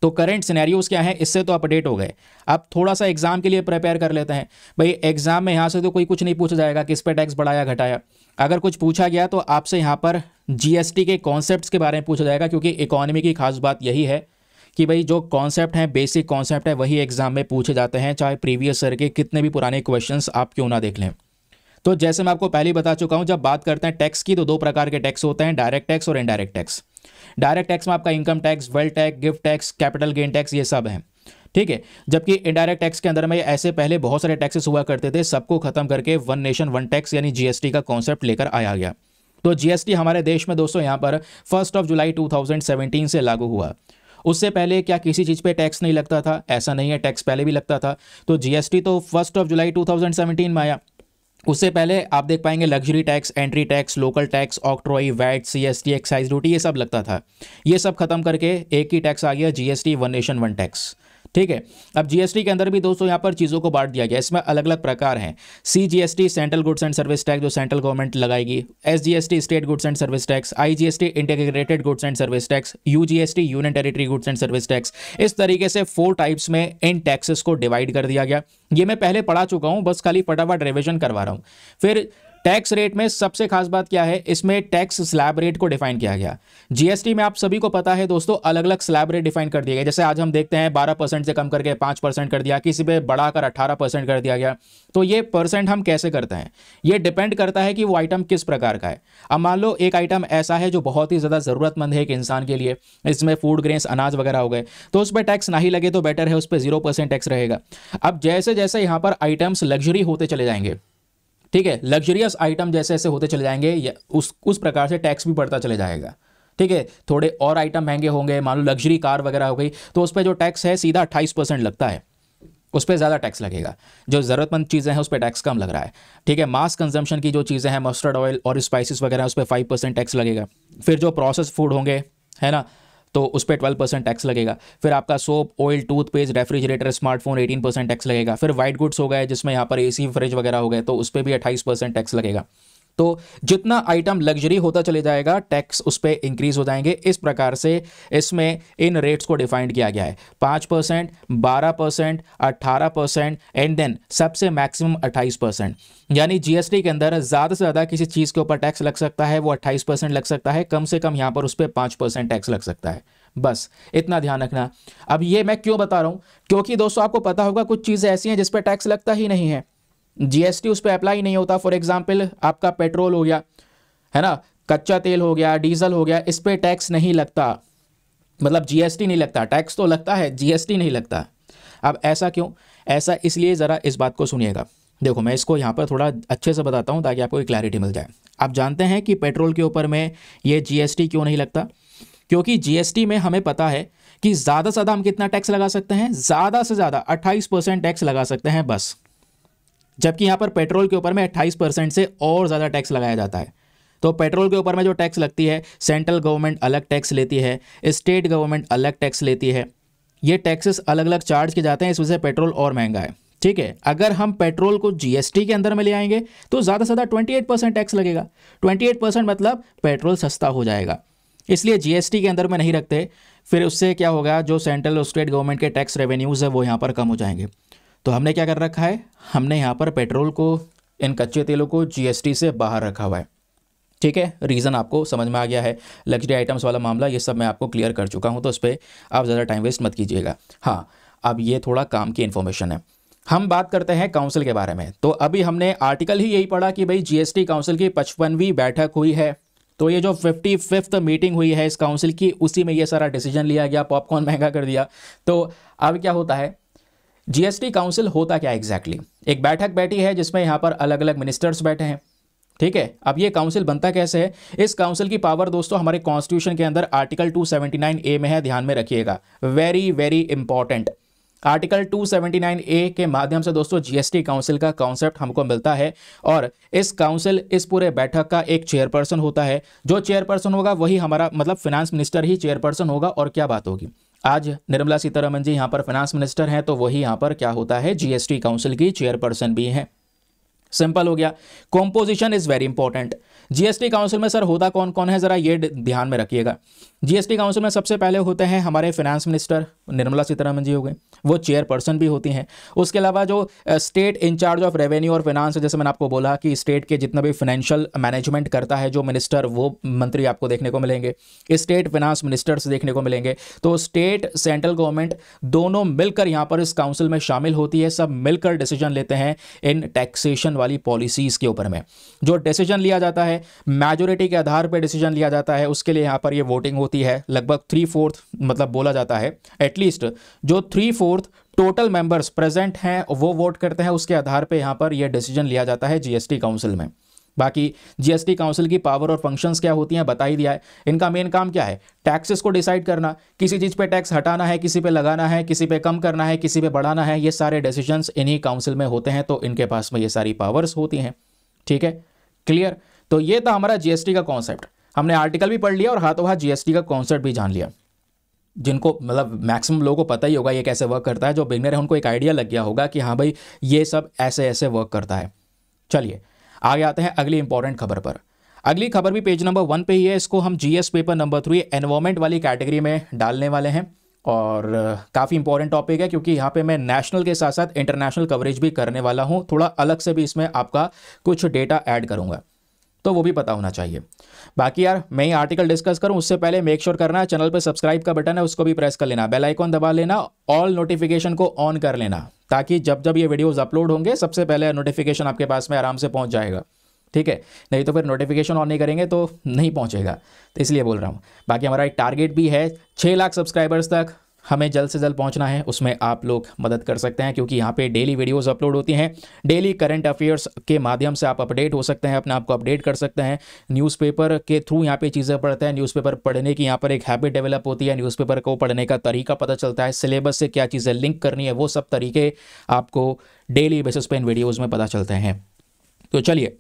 तो करंट सिनेरियोज क्या है, इससे तो अपडेट हो गए। अब थोड़ा सा एग्जाम के लिए प्रिपेयर कर लेते हैं। भाई एग्जाम में यहाँ से तो कोई कुछ नहीं पूछा जाएगा किस पे टैक्स बढ़ाया घटाया। अगर कुछ पूछा गया तो आपसे यहाँ पर जीएसटी के कॉन्सेप्ट्स के बारे में पूछा जाएगा, क्योंकि इकोनॉमी की खास बात यही है कि भाई जो कॉन्सेप्ट है, बेसिक कॉन्सेप्ट है, वही एग्जाम में पूछे जाते हैं, चाहे प्रीवियस ईयर के कितने भी पुराने क्वेश्चंस आप क्यों ना देख लें। तो जैसे मैं आपको पहले ही बता चुका हूं, जब बात करते हैं टैक्स की तो दो प्रकार के टैक्स होते हैं, डायरेक्ट टैक्स और इनडायरेक्ट टैक्स। डायरेक्ट टैक्स में आपका income tax, wealth tax, gift tax, capital gain tax, ये सब है। ठीक है, जबकि इनडायरेक्ट टैक्स के अंदर में ऐसे पहले बहुत सारे टैक्सेस हुआ करते थे, सबको खत्म करके वन नेशन वन टैक्स यानी जीएसटी का कॉन्सेप्ट लेकर आया गया। तो जीएसटी हमारे देश में दोस्तों यहाँ पर 1 जुलाई 2017 से लागू हुआ। उससे पहले क्या किसी चीज़ पे टैक्स नहीं लगता था? ऐसा नहीं है, टैक्स पहले भी लगता था। तो जीएसटी तो 1 जुलाई 2017 में आया। उससे पहले आप देख पाएंगे luxury tax, entry tax, local tax, octroi, VAT, CST, excise duty, ये सब लगता था। ये सब खत्म करके एक ही टैक्स आ गया, GST, one nation one tax. ठीक है, अब जीएसटी के अंदर भी दोस्तों यहाँ पर चीज़ों को बांट दिया गया। इसमें अलग अलग प्रकार हैं। CGST central goods and service tax जो सेंट्रल गवर्नमेंट लगाएगी, SGST state goods and service tax, IGST integrated goods and service tax, यूजीएसटी union territory goods and service tax. इस तरीके से 4 टाइप्स में इन टैक्सेस को डिवाइड कर दिया गया। ये मैं पहले पढ़ा चुका हूँ, बस खाली फटाफट रिविजन करवा रहा हूँ। फिर टैक्स रेट में सबसे खास बात क्या है, इसमें टैक्स स्लैब रेट को डिफाइन किया गया। जीएसटी में आप सभी को पता है दोस्तों, अलग अलग स्लैब रेट डिफाइन कर दिए गए। जैसे आज हम देखते हैं 12% से कम करके 5% कर दिया, किसी पे बढ़ाकर 18% कर दिया गया। तो ये परसेंट हम कैसे करते हैं, ये डिपेंड करता है कि वो आइटम किस प्रकार का है। अब मान लो एक आइटम ऐसा है जो बहुत ही ज़्यादा ज़रूरतमंद है एक इंसान के लिए, इसमें फूड ग्रेन्स, अनाज वगैरह हो गए, तो उस पर टैक्स ना ही लगे तो बेटर है, उस पर 0% टैक्स रहेगा। अब जैसे जैसे यहाँ पर आइटम्स लग्जरी होते चले जाएंगे, ठीक है, लग्जरियस आइटम जैसे जैसे होते चले जाएंगे, उस प्रकार से टैक्स भी बढ़ता चले जाएगा। ठीक है, थोड़े और आइटम महंगे होंगे, मान लो लग्जरी कार वगैरह हो गई, तो उस पर जो टैक्स है सीधा 28% लगता है, उस पर ज़्यादा टैक्स लगेगा। जो ज़रूरतमंद चीज़ें हैं उस पर टैक्स कम लग रहा है। ठीक है, मास कंजम्पशन की जो चीज़ें हैं, मस्टर्ड ऑयल और स्पाइसेस वगैरह, उस पर 5% टैक्स लगेगा। फिर जो प्रोसेस फूड होंगे, है ना, तो उस पर 12% टैक्स लगेगा। फिर आपका soap, oil, toothpaste, refrigerator, smartphone 18% tax लगेगा। फिर वाइट गुड्स हो गए जिसमें यहाँ पर एसी, फ्रिज वगैरह हो गए, तो उस पर भी 28% टैक्स लगेगा। तो जितना आइटम लग्जरी होता चले जाएगा टैक्स उस पर इंक्रीज हो जाएंगे। इस प्रकार से इसमें इन रेट्स को डिफाइंड किया गया है, 5%, 12%, 18% एंड देन सबसे मैक्सिमम 28%। यानी जीएसटी के अंदर ज़्यादा से ज़्यादा किसी चीज़ के ऊपर टैक्स लग सकता है वो 28% लग सकता है, कम से कम यहाँ पर उस पर 5% टैक्स लग सकता है। बस इतना ध्यान रखना। अब ये मैं क्यों बता रहा हूँ, क्योंकि दोस्तों आपको पता होगा कुछ चीज़ें ऐसी हैं जिस पर टैक्स लगता ही नहीं है, जीएसटी उस पर अप्लाई नहीं होता। फॉर एग्जाम्पल आपका पेट्रोल हो गया, है ना, कच्चा तेल हो गया, डीजल हो गया, इस पर टैक्स नहीं लगता, मतलब जीएसटी नहीं लगता। टैक्स तो लगता है, जीएसटी नहीं लगता। अब ऐसा क्यों? ऐसा इसलिए, ज़रा इस बात को सुनिएगा। देखो मैं इसको यहाँ पर थोड़ा अच्छे से बताता हूँ ताकि आपको एक क्लैरिटी मिल जाए। आप जानते हैं कि पेट्रोल के ऊपर में ये जीएसटी क्यों नहीं लगता? क्योंकि जीएसटी में हमें पता है कि ज़्यादा से ज़्यादा हम कितना टैक्स लगा सकते हैं, ज़्यादा से ज़्यादा 28% टैक्स लगा सकते हैं बस। जबकि यहाँ पर पेट्रोल के ऊपर में 28% से और ज़्यादा टैक्स लगाया जाता है। तो पेट्रोल के ऊपर में जो टैक्स लगती है, सेंट्रल गवर्नमेंट अलग टैक्स लेती है, स्टेट गवर्नमेंट अलग टैक्स लेती है, ये टैक्सेस अलग अलग चार्ज किए जाते हैं, इस वजह से पेट्रोल और महंगा है। ठीक है, अगर हम पेट्रोल को जीएसटी के अंदर में ले आएंगे तो ज़्यादा से ज़्यादा 28% टैक्स लगेगा। 28% मतलब पेट्रोल सस्ता हो जाएगा, इसलिए जीएसटी के अंदर में नहीं रखते। फिर उससे क्या होगा, जो सेंट्रल और स्टेट गवर्नमेंट के टैक्स रेवेन्यूज़ है वो यहाँ पर कम हो जाएंगे। तो हमने क्या कर रखा है, हमने यहाँ पर पेट्रोल को, इन कच्चे तेलों को जीएसटी से बाहर रखा हुआ है। ठीक है, रीज़न आपको समझ में आ गया है। लग्जरी आइटम्स वाला मामला ये सब मैं आपको क्लियर कर चुका हूँ, तो उस पर आप ज़्यादा टाइम वेस्ट मत कीजिएगा। हाँ, अब ये थोड़ा काम की इन्फॉर्मेशन है। हम बात करते हैं काउंसिल के बारे में। तो अभी हमने आर्टिकल ही यही पढ़ा कि भाई जीएसटी काउंसिल की 55वीं बैठक हुई है। तो ये जो 55th मीटिंग हुई है इस काउंसिल की, उसी में ये सारा डिसीजन लिया गया, पॉपकॉर्न महंगा कर दिया। तो अब क्या होता है, जीएसटी काउंसिल होता क्या एग्जैक्टली? एक बैठक बैठी है जिसमें यहाँ पर अलग अलग मिनिस्टर्स बैठे हैं। ठीक है, अब ये काउंसिल बनता कैसे है? इस काउंसिल की पावर दोस्तों हमारे कॉन्स्टिट्यूशन के अंदर आर्टिकल 279A में है, ध्यान में रखिएगा, very very important. Article 279A के माध्यम से दोस्तों जीएसटी काउंसिल का कॉन्सेप्ट हमको मिलता है। और इस काउंसिल, इस पूरे बैठक का एक चेयरपर्सन होता है। जो चेयरपर्सन होगा वही हमारा मतलब फिनांस मिनिस्टर ही चेयरपर्सन होगा। और क्या बात होगी, आज निर्मला सीतारमण जी यहाँ पर फिनांस मिनिस्टर हैं, तो वही यहाँ पर क्या होता है, जीएसटी काउंसिल की चेयरपर्सन भी हैं। सिंपल हो गया। Composition is very important. GST council में सर होता कौन कौन है, जरा ये ध्यान में रखिएगा। जीएसटी काउंसिल में सबसे पहले होते हैं हमारे फिनांस मिनिस्टर निर्मला सीतारमण जी हो गए, वो चेयरपर्सन भी होती हैं। उसके अलावा जो स्टेट इंचार्ज ऑफ रेवेन्यू और फिनांस, जैसे मैंने आपको बोला कि स्टेट के जितना भी फाइनेंशियल मैनेजमेंट करता है जो मिनिस्टर, वो मंत्री आपको देखने को मिलेंगे। स्टेट फिनांस मिनिस्टर्स देखने को मिलेंगे। तो स्टेट सेंट्रल गवर्नमेंट दोनों मिलकर यहाँ पर इस काउंसिल में शामिल होती है। सब मिलकर डिसीजन लेते हैं इन टैक्सेशन वाली पॉलिसीज के ऊपर में। जो डिसीजन लिया जाता है मेजोरिटी के आधार पर डिसीजन लिया जाता है, उसके लिए यहाँ पर ये वोटिंग होती है। लगभग 3/4 मतलब बोला जाता है, एटलीस्ट जो 3/4 टोटल मेंबर्स प्रेजेंट हैं वो वोट करते हैं, उसके आधार पे यहाँ पर यह डिसीजन लिया जाता है जीएसटी काउंसिल में। बाकी जीएसटी काउंसिल की पावर और फंक्शंस क्या होती हैं बता ही दिया है। इनका मेन काम क्या है, टैक्सेस को डिसाइड करना, किसी चीज़ पे टैक्स हटाना है, किसी पे लगाना है, किसी पे कम करना है, किसी पे बढ़ाना है, ये सारे डिसीजंस इन्हीं काउंसिल में होते हैं। तो इनके पास में ये सारी पावर्स होती हैं। ठीक है, क्लियर? तो ये था हमारा जीएसटी का कॉन्सेप्ट। हमने आर्टिकल भी पढ़ लिया और हाथों हाथ जीएसटी का कॉन्सेप्ट भी जान लिया। जिनको मतलब मैक्सिमम लोगों को पता ही होगा ये कैसे वर्क करता है, जो बिगनर है उनको एक आइडिया लग गया होगा कि हाँ भाई ये सब ऐसे ऐसे वर्क करता है। चलिए आगे आते हैं अगली इंपॉर्टेंट खबर पर। अगली खबर भी पेज नंबर 1 पे ही है। इसको हम जीएस पेपर नंबर 3 एनवायरमेंट वाली कैटेगरी में डालने वाले हैं। और काफ़ी इंपॉर्टेंट टॉपिक है क्योंकि यहाँ पे मैं नेशनल के साथ साथ इंटरनेशनल कवरेज भी करने वाला हूँ। थोड़ा अलग से भी इसमें आपका कुछ डेटा ऐड करूँगा, तो वो भी पता होना चाहिए। बाकी यार मैं ही आर्टिकल डिस्कस करूं उससे पहले मेक श्योर करना है चैनल पे सब्सक्राइब का बटन है उसको भी प्रेस कर लेना, बेल आइकॉन दबा लेना, ऑल नोटिफिकेशन को ऑन कर लेना, ताकि जब जब ये वीडियोस अपलोड होंगे सबसे पहले नोटिफिकेशन आपके पास में आराम से पहुंच जाएगा। ठीक है, नहीं तो फिर नोटिफिकेशन ऑन नहीं करेंगे तो नहीं पहुंचेगा, तो इसलिए बोल रहा हूँ। बाकी हमारा एक टारगेट भी है 6 लाख सब्सक्राइबर्स तक हमें जल्द से जल्द पहुंचना है। उसमें आप लोग मदद कर सकते हैं क्योंकि यहाँ पे डेली वीडियोस अपलोड होती हैं। डेली करंट अफेयर्स के माध्यम से आप अपडेट हो सकते हैं, अपने आप को अपडेट कर सकते हैं। न्यूज़पेपर के थ्रू यहाँ पे चीज़ें पढ़ते हैं। न्यूज़पेपर पढ़ने की यहाँ पर एक हैबिट डेवलप होती है। न्यूज़पेपर को पढ़ने का तरीका पता चलता है, सिलेबस से क्या चीज़ें लिंक करनी है, वो सब तरीके आपको डेली बेसिस पे इन वीडियोज़ में पता चलते हैं। तो चलिए,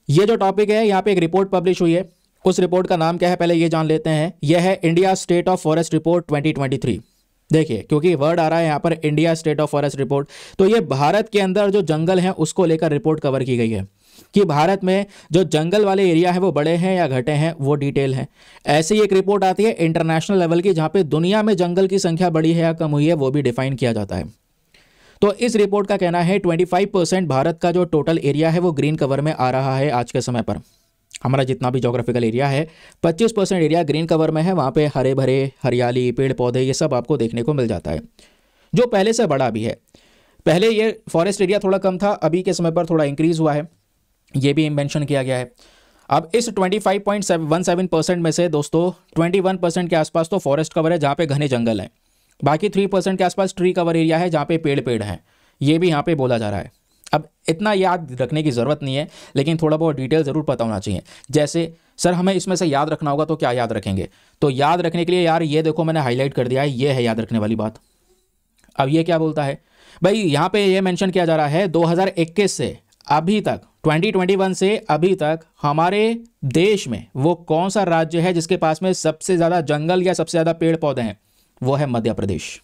ये जो टॉपिक है यहाँ पे एक रिपोर्ट पब्लिश हुई है। उस रिपोर्ट का नाम क्या है पहले ये जान लेते हैं। यह है India state of forest report 2023। देखिए, क्योंकि वर्ड आ रहा है यहाँ पर India state of forest report, तो ये भारत के अंदर जो जंगल हैं उसको लेकर रिपोर्ट कवर की गई है। कि भारत में जो जंगल वाले एरिया है वो बड़े हैं या घटे हैं, वो डिटेल है। ऐसी एक रिपोर्ट आती है इंटरनेशनल लेवल की, जहाँ पे दुनिया में जंगल की संख्या बढ़ी है या कम हुई है वो भी डिफाइन किया जाता है। तो इस रिपोर्ट का कहना है 25% भारत का जो टोटल एरिया है वो ग्रीन कवर में आ रहा है आज के समय पर। हमारा जितना भी ज्योग्राफिकल एरिया है 25% एरिया ग्रीन कवर में है, वहाँ पे हरे भरे हरियाली पेड़ पौधे ये सब आपको देखने को मिल जाता है, जो पहले से बड़ा भी है। पहले ये फॉरेस्ट एरिया थोड़ा कम था, अभी के समय पर थोड़ा इंक्रीज हुआ है, ये भी मेंशन किया गया है। अब इस 25.17% में से दोस्तों 21% के आसपास तो फॉरेस्ट कवर है जहाँ पे घने जंगल है, बाकी 3% के आसपास ट्री कवर एरिया है जहाँ पे पेड़ हैं, ये भी यहाँ पे बोला जा रहा है। अब इतना याद रखने की ज़रूरत नहीं है, लेकिन थोड़ा बहुत डिटेल ज़रूर पता होना चाहिए। जैसे सर हमें इसमें से याद रखना होगा तो क्या याद रखेंगे, तो याद रखने के लिए यार ये देखो मैंने हाईलाइट कर दिया है, ये है याद रखने वाली बात। अब ये क्या बोलता है भाई, यहाँ पे ये मेंशन किया जा रहा है 2021 से अभी तक 2021 से अभी तक हमारे देश में वो कौन सा राज्य है जिसके पास में सबसे ज़्यादा जंगल या सबसे ज़्यादा पेड़ पौधे हैं, वो है Madhya Pradesh.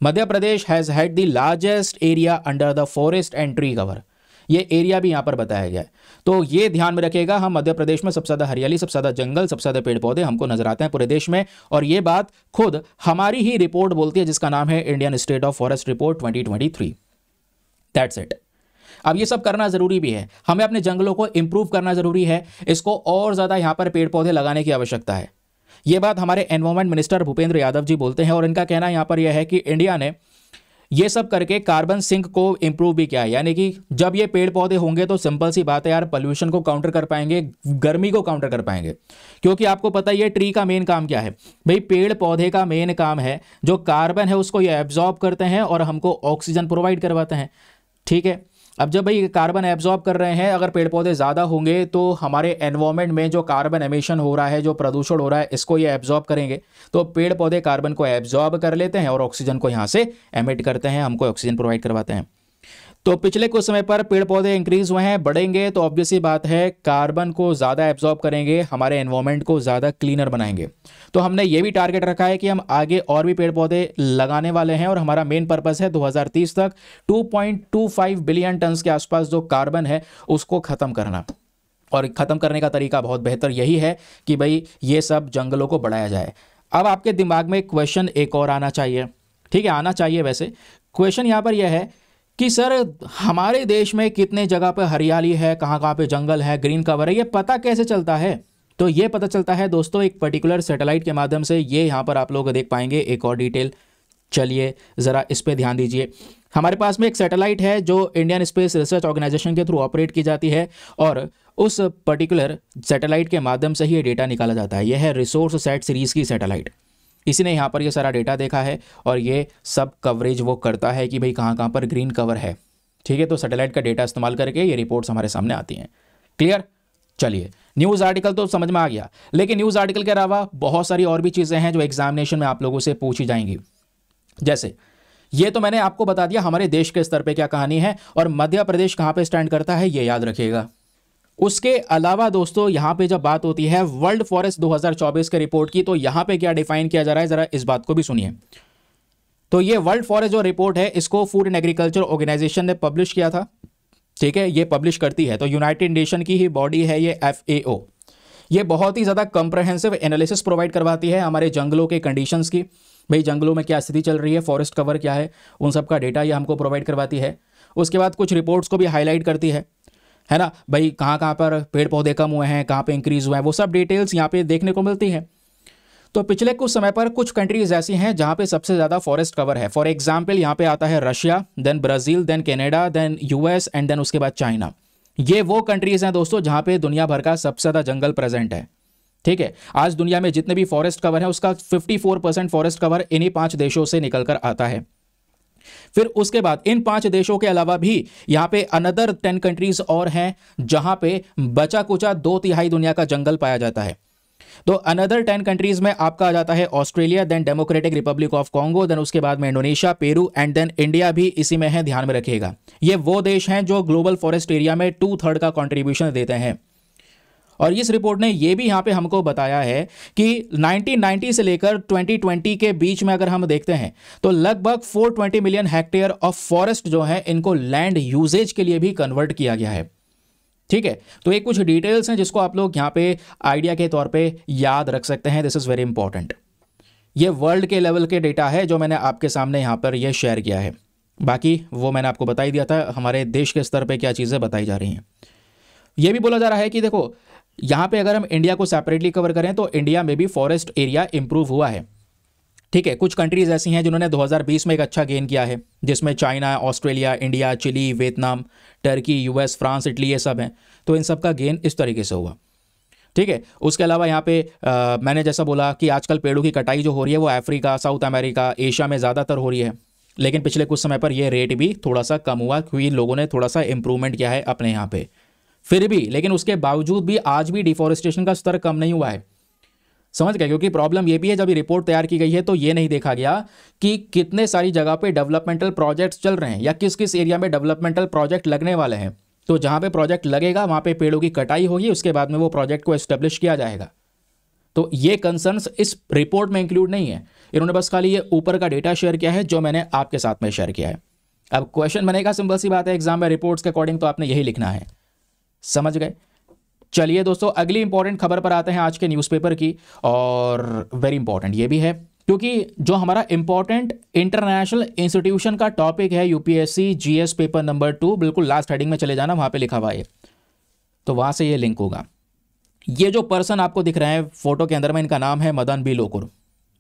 Madhya Pradesh has had the largest area under the forest and tree cover, ये एरिया भी यहाँ पर बताया गया है। तो ये ध्यान में रखिएगा, हम मध्य प्रदेश में सबसे ज़्यादा हरियाली, सबसे ज़्यादा जंगल, सबसे ज़्यादा पेड़ पौधे हमको नजर आते हैं पूरे देश में, और ये बात खुद हमारी ही रिपोर्ट बोलती है जिसका नाम है Indian state of forest report 2023। That's it. अब ये सब करना ज़रूरी भी है, हमें अपने जंगलों को इंप्रूव करना ज़रूरी है, इसको और ज़्यादा यहाँ पर पेड़ पौधे लगाने की आवश्यकता है। ये बात हमारे एनवायरमेंट मिनिस्टर भूपेंद्र यादव जी बोलते हैं, और इनका कहना यहाँ पर यह है कि इंडिया ने ये सब करके कार्बन सिंक को इंप्रूव भी किया है। यानी कि जब ये पेड़ पौधे होंगे तो सिंपल सी बात है यार, पोल्यूशन को काउंटर कर पाएंगे, गर्मी को काउंटर कर पाएंगे। क्योंकि आपको पता है ये ट्री का मेन काम क्या है भाई, पेड़ पौधे का मेन काम है जो कार्बन है उसको ये एब्जॉर्ब करते हैं और हमको ऑक्सीजन प्रोवाइड करवाते हैं। ठीक है, अब जब भाई कार्बन एब्जॉर्ब कर रहे हैं, अगर पेड़ पौधे ज़्यादा होंगे तो हमारे एनवायरनमेंट में जो कार्बन एमिशन हो रहा है, जो प्रदूषण हो रहा है, इसको ये एब्जॉर्ब करेंगे। तो पेड़ पौधे कार्बन को एब्जॉर्ब कर लेते हैं और ऑक्सीजन को यहाँ से एमिट करते हैं, हमको ऑक्सीजन प्रोवाइड करवाते हैं। तो पिछले कुछ समय पर पेड़ पौधे इंक्रीज हुए हैं, बढ़ेंगे तो ऑब्वियस सी बात है कार्बन को ज़्यादा एब्जॉर्ब करेंगे, हमारे एनवायरनमेंट को ज़्यादा क्लीनर बनाएंगे। तो हमने ये भी टारगेट रखा है कि हम आगे और भी पेड़ पौधे लगाने वाले हैं, और हमारा मेन पर्पस है 2030 तक 2.25 बिलियन टन के आसपास जो कार्बन है उसको ख़त्म करना। और ख़त्म करने का तरीका बहुत बेहतर यही है कि भाई ये सब जंगलों को बढ़ाया जाए। अब आपके दिमाग में क्वेश्चन एक और आना चाहिए, ठीक है, आना चाहिए वैसे। क्वेश्चन यहाँ पर यह है कि सर हमारे देश में कितने जगह पर हरियाली है, कहाँ कहाँ पे जंगल है, ग्रीन कवर है, ये पता कैसे चलता है? तो ये पता चलता है दोस्तों एक पर्टिकुलर सैटेलाइट के माध्यम से। ये यहाँ पर आप लोग देख पाएंगे एक और डिटेल, चलिए ज़रा इस पे ध्यान दीजिए। हमारे पास में एक सैटेलाइट है जो इंडियन स्पेस रिसर्च ऑर्गेनाइजेशन के थ्रू ऑपरेट की जाती है, और उस पर्टिकुलर सैटेलाइट के माध्यम से ही ये डेटा निकाला जाता है। यह है रिसोर्स सेट सीरीज़ की सैटेलाइट। इसी ने यहाँ पर ये सारा डेटा देखा है और ये सब कवरेज वो करता है कि भाई कहाँ कहाँ पर ग्रीन कवर है। ठीक है, तो सैटेलाइट का डेटा इस्तेमाल करके ये रिपोर्ट्स हमारे सामने आती हैं। क्लियर? चलिए, न्यूज़ आर्टिकल तो समझ में आ गया, लेकिन न्यूज़ आर्टिकल के अलावा बहुत सारी और भी चीज़ें हैं जो एग्जामिनेशन में आप लोगों से पूछी जाएंगी। जैसे ये तो मैंने आपको बता दिया हमारे देश के स्तर पे क्या कहानी है और मध्य प्रदेश कहाँ पे स्टैंड करता है, ये याद रखिएगा। उसके अलावा दोस्तों यहाँ पे जब बात होती है वर्ल्ड फॉरेस्ट 2024 के रिपोर्ट की, तो यहाँ पे क्या डिफाइन किया जा रहा है, जरा इस बात को भी सुनिए। तो ये वर्ल्ड फॉरेस्ट जो रिपोर्ट है इसको फूड एंड एग्रीकल्चर ऑर्गेनाइजेशन ने पब्लिश किया था। ठीक है, ये पब्लिश करती है तो यूनाइटेड नेशन की ही बॉडी है ये FAO। ये बहुत ही ज़्यादा कंप्रहेंसिव एनालिसिस प्रोवाइड करवाती है हमारे जंगलों के कंडीशंस की, भाई जंगलों में क्या स्थिति चल रही है, फॉरेस्ट कवर क्या है, उन सब का डेटा ये हमको प्रोवाइड करवाती है। उसके बाद कुछ रिपोर्ट्स को भी हाईलाइट करती है ना, भाई कहाँ कहाँ पर पेड़ पौधे कम हुए हैं, कहाँ पे इंक्रीज हुए हैं, वो सब डिटेल्स यहाँ पे देखने को मिलती है। तो पिछले कुछ समय पर कुछ कंट्रीज ऐसी हैं जहाँ पे सबसे ज़्यादा फॉरेस्ट कवर है। फॉर एग्जाम्पल यहाँ पे आता है Russia, then Brazil, then Canada, then US and then उसके बाद चाइना। ये वो कंट्रीज़ हैं दोस्तों जहाँ पे दुनिया भर का सबसे ज़्यादा जंगल प्रेजेंट है। ठीक है, आज दुनिया में जितने भी फॉरेस्ट कवर है उसका 54% फॉरेस्ट कवर इन्हीं 5 देशों से निकल कर आता है। फिर उसके बाद इन 5 देशों के अलावा भी यहाँ पे अनदर 10 कंट्रीज और हैं जहाँ पे बचा कुचा 2/3 दुनिया का जंगल पाया जाता है। तो अनदर 10 कंट्रीज में आपका आ जाता है Australia, then Democratic Republic of Congo, then उसके बाद में Indonesia, Peru and then India भी इसी में है, ध्यान में रखिएगा। ये वो देश हैं जो ग्लोबल फॉरेस्ट एरिया में 2/3 का कॉन्ट्रीब्यूशन देते हैं। और इस रिपोर्ट ने यह भी यहां पे हमको बताया है कि 1990 से लेकर 2020 के बीच में अगर हम देखते हैं तो लगभग 420 मिलियन हेक्टेयर ऑफ फॉरेस्ट जो है इनको लैंड यूजेज के लिए भी कन्वर्ट किया गया है। ठीक है, तो ये कुछ डिटेल्स हैं जिसको आप लोग यहाँ पे आइडिया के तौर पे याद रख सकते हैं। This is very important. ये वर्ल्ड के लेवल के डेटा है जो मैंने आपके सामने यहाँ पर ये शेयर किया है। बाकी वो मैंने आपको बता ही दिया था हमारे देश के स्तर पे क्या चीज़ें बताई जा रही हैं। ये भी बोला जा रहा है कि देखो यहाँ पे अगर हम इंडिया को सेपरेटली कवर करें तो इंडिया में भी फॉरेस्ट एरिया इंप्रूव हुआ है। ठीक है, कुछ कंट्रीज ऐसी हैं जिन्होंने 2020 में एक अच्छा गेन किया है, जिसमें China, Australia, India, Chile, Vietnam, Turkey, US, France, Italy, ये सब हैं। तो इन सब का गेन इस तरीके से हुआ। ठीक है, उसके अलावा यहाँ पे मैंने जैसा बोला कि आजकल पेड़ों की कटाई जो हो रही है वो अफ्रीका, साउथ अमेरिका, एशिया में ज़्यादातर हो रही है, लेकिन पिछले कुछ समय पर यह रेट भी थोड़ा सा कम हुआ क्योंकि लोगों ने थोड़ा सा इंप्रूवमेंट किया है अपने यहाँ पे। फिर भी लेकिन उसके बावजूद भी आज भी डिफॉरेस्टेशन का स्तर कम नहीं हुआ है। समझ गए? क्योंकि प्रॉब्लम ये भी है, जब ये रिपोर्ट तैयार की गई है तो ये नहीं देखा गया कि कितने सारी जगह पे डेवलपमेंटल प्रोजेक्ट्स चल रहे हैं या किस किस एरिया में डेवलपमेंटल प्रोजेक्ट लगने वाले हैं। तो जहाँ पे प्रोजेक्ट लगेगा वहाँ पे पेड़ों की कटाई होगी, उसके बाद में वो प्रोजेक्ट को एस्टेब्लिश किया जाएगा। तो ये कंसर्न्स इस रिपोर्ट में इंक्लूड नहीं है, इन्होंने बस खाली ये ऊपर का डेटा शेयर किया है जो मैंने आपके साथ में शेयर किया है। अब क्वेश्चन बनेगा, सिंपल सी बात है, एग्जाम में रिपोर्ट्स के अकॉर्डिंग तो आपने यही लिखना है। समझ गए? चलिए दोस्तों, अगली इंपॉर्टेंट खबर पर आते हैं आज के न्यूज़पेपर की, और वेरी इंपॉर्टेंट ये भी है क्योंकि जो हमारा इंपॉर्टेंट इंटरनेशनल इंस्टीट्यूशन का टॉपिक है यूपीएससी जीएस पेपर नंबर 2, बिल्कुल लास्ट हेडिंग में चले जाना, वहां पे लिखा हुआ है, तो वहां से ये लिंक होगा। ये जो पर्सन आपको दिख रहे हैं फोटो के अंदर में, इनका नाम है मदन बी लोकुर।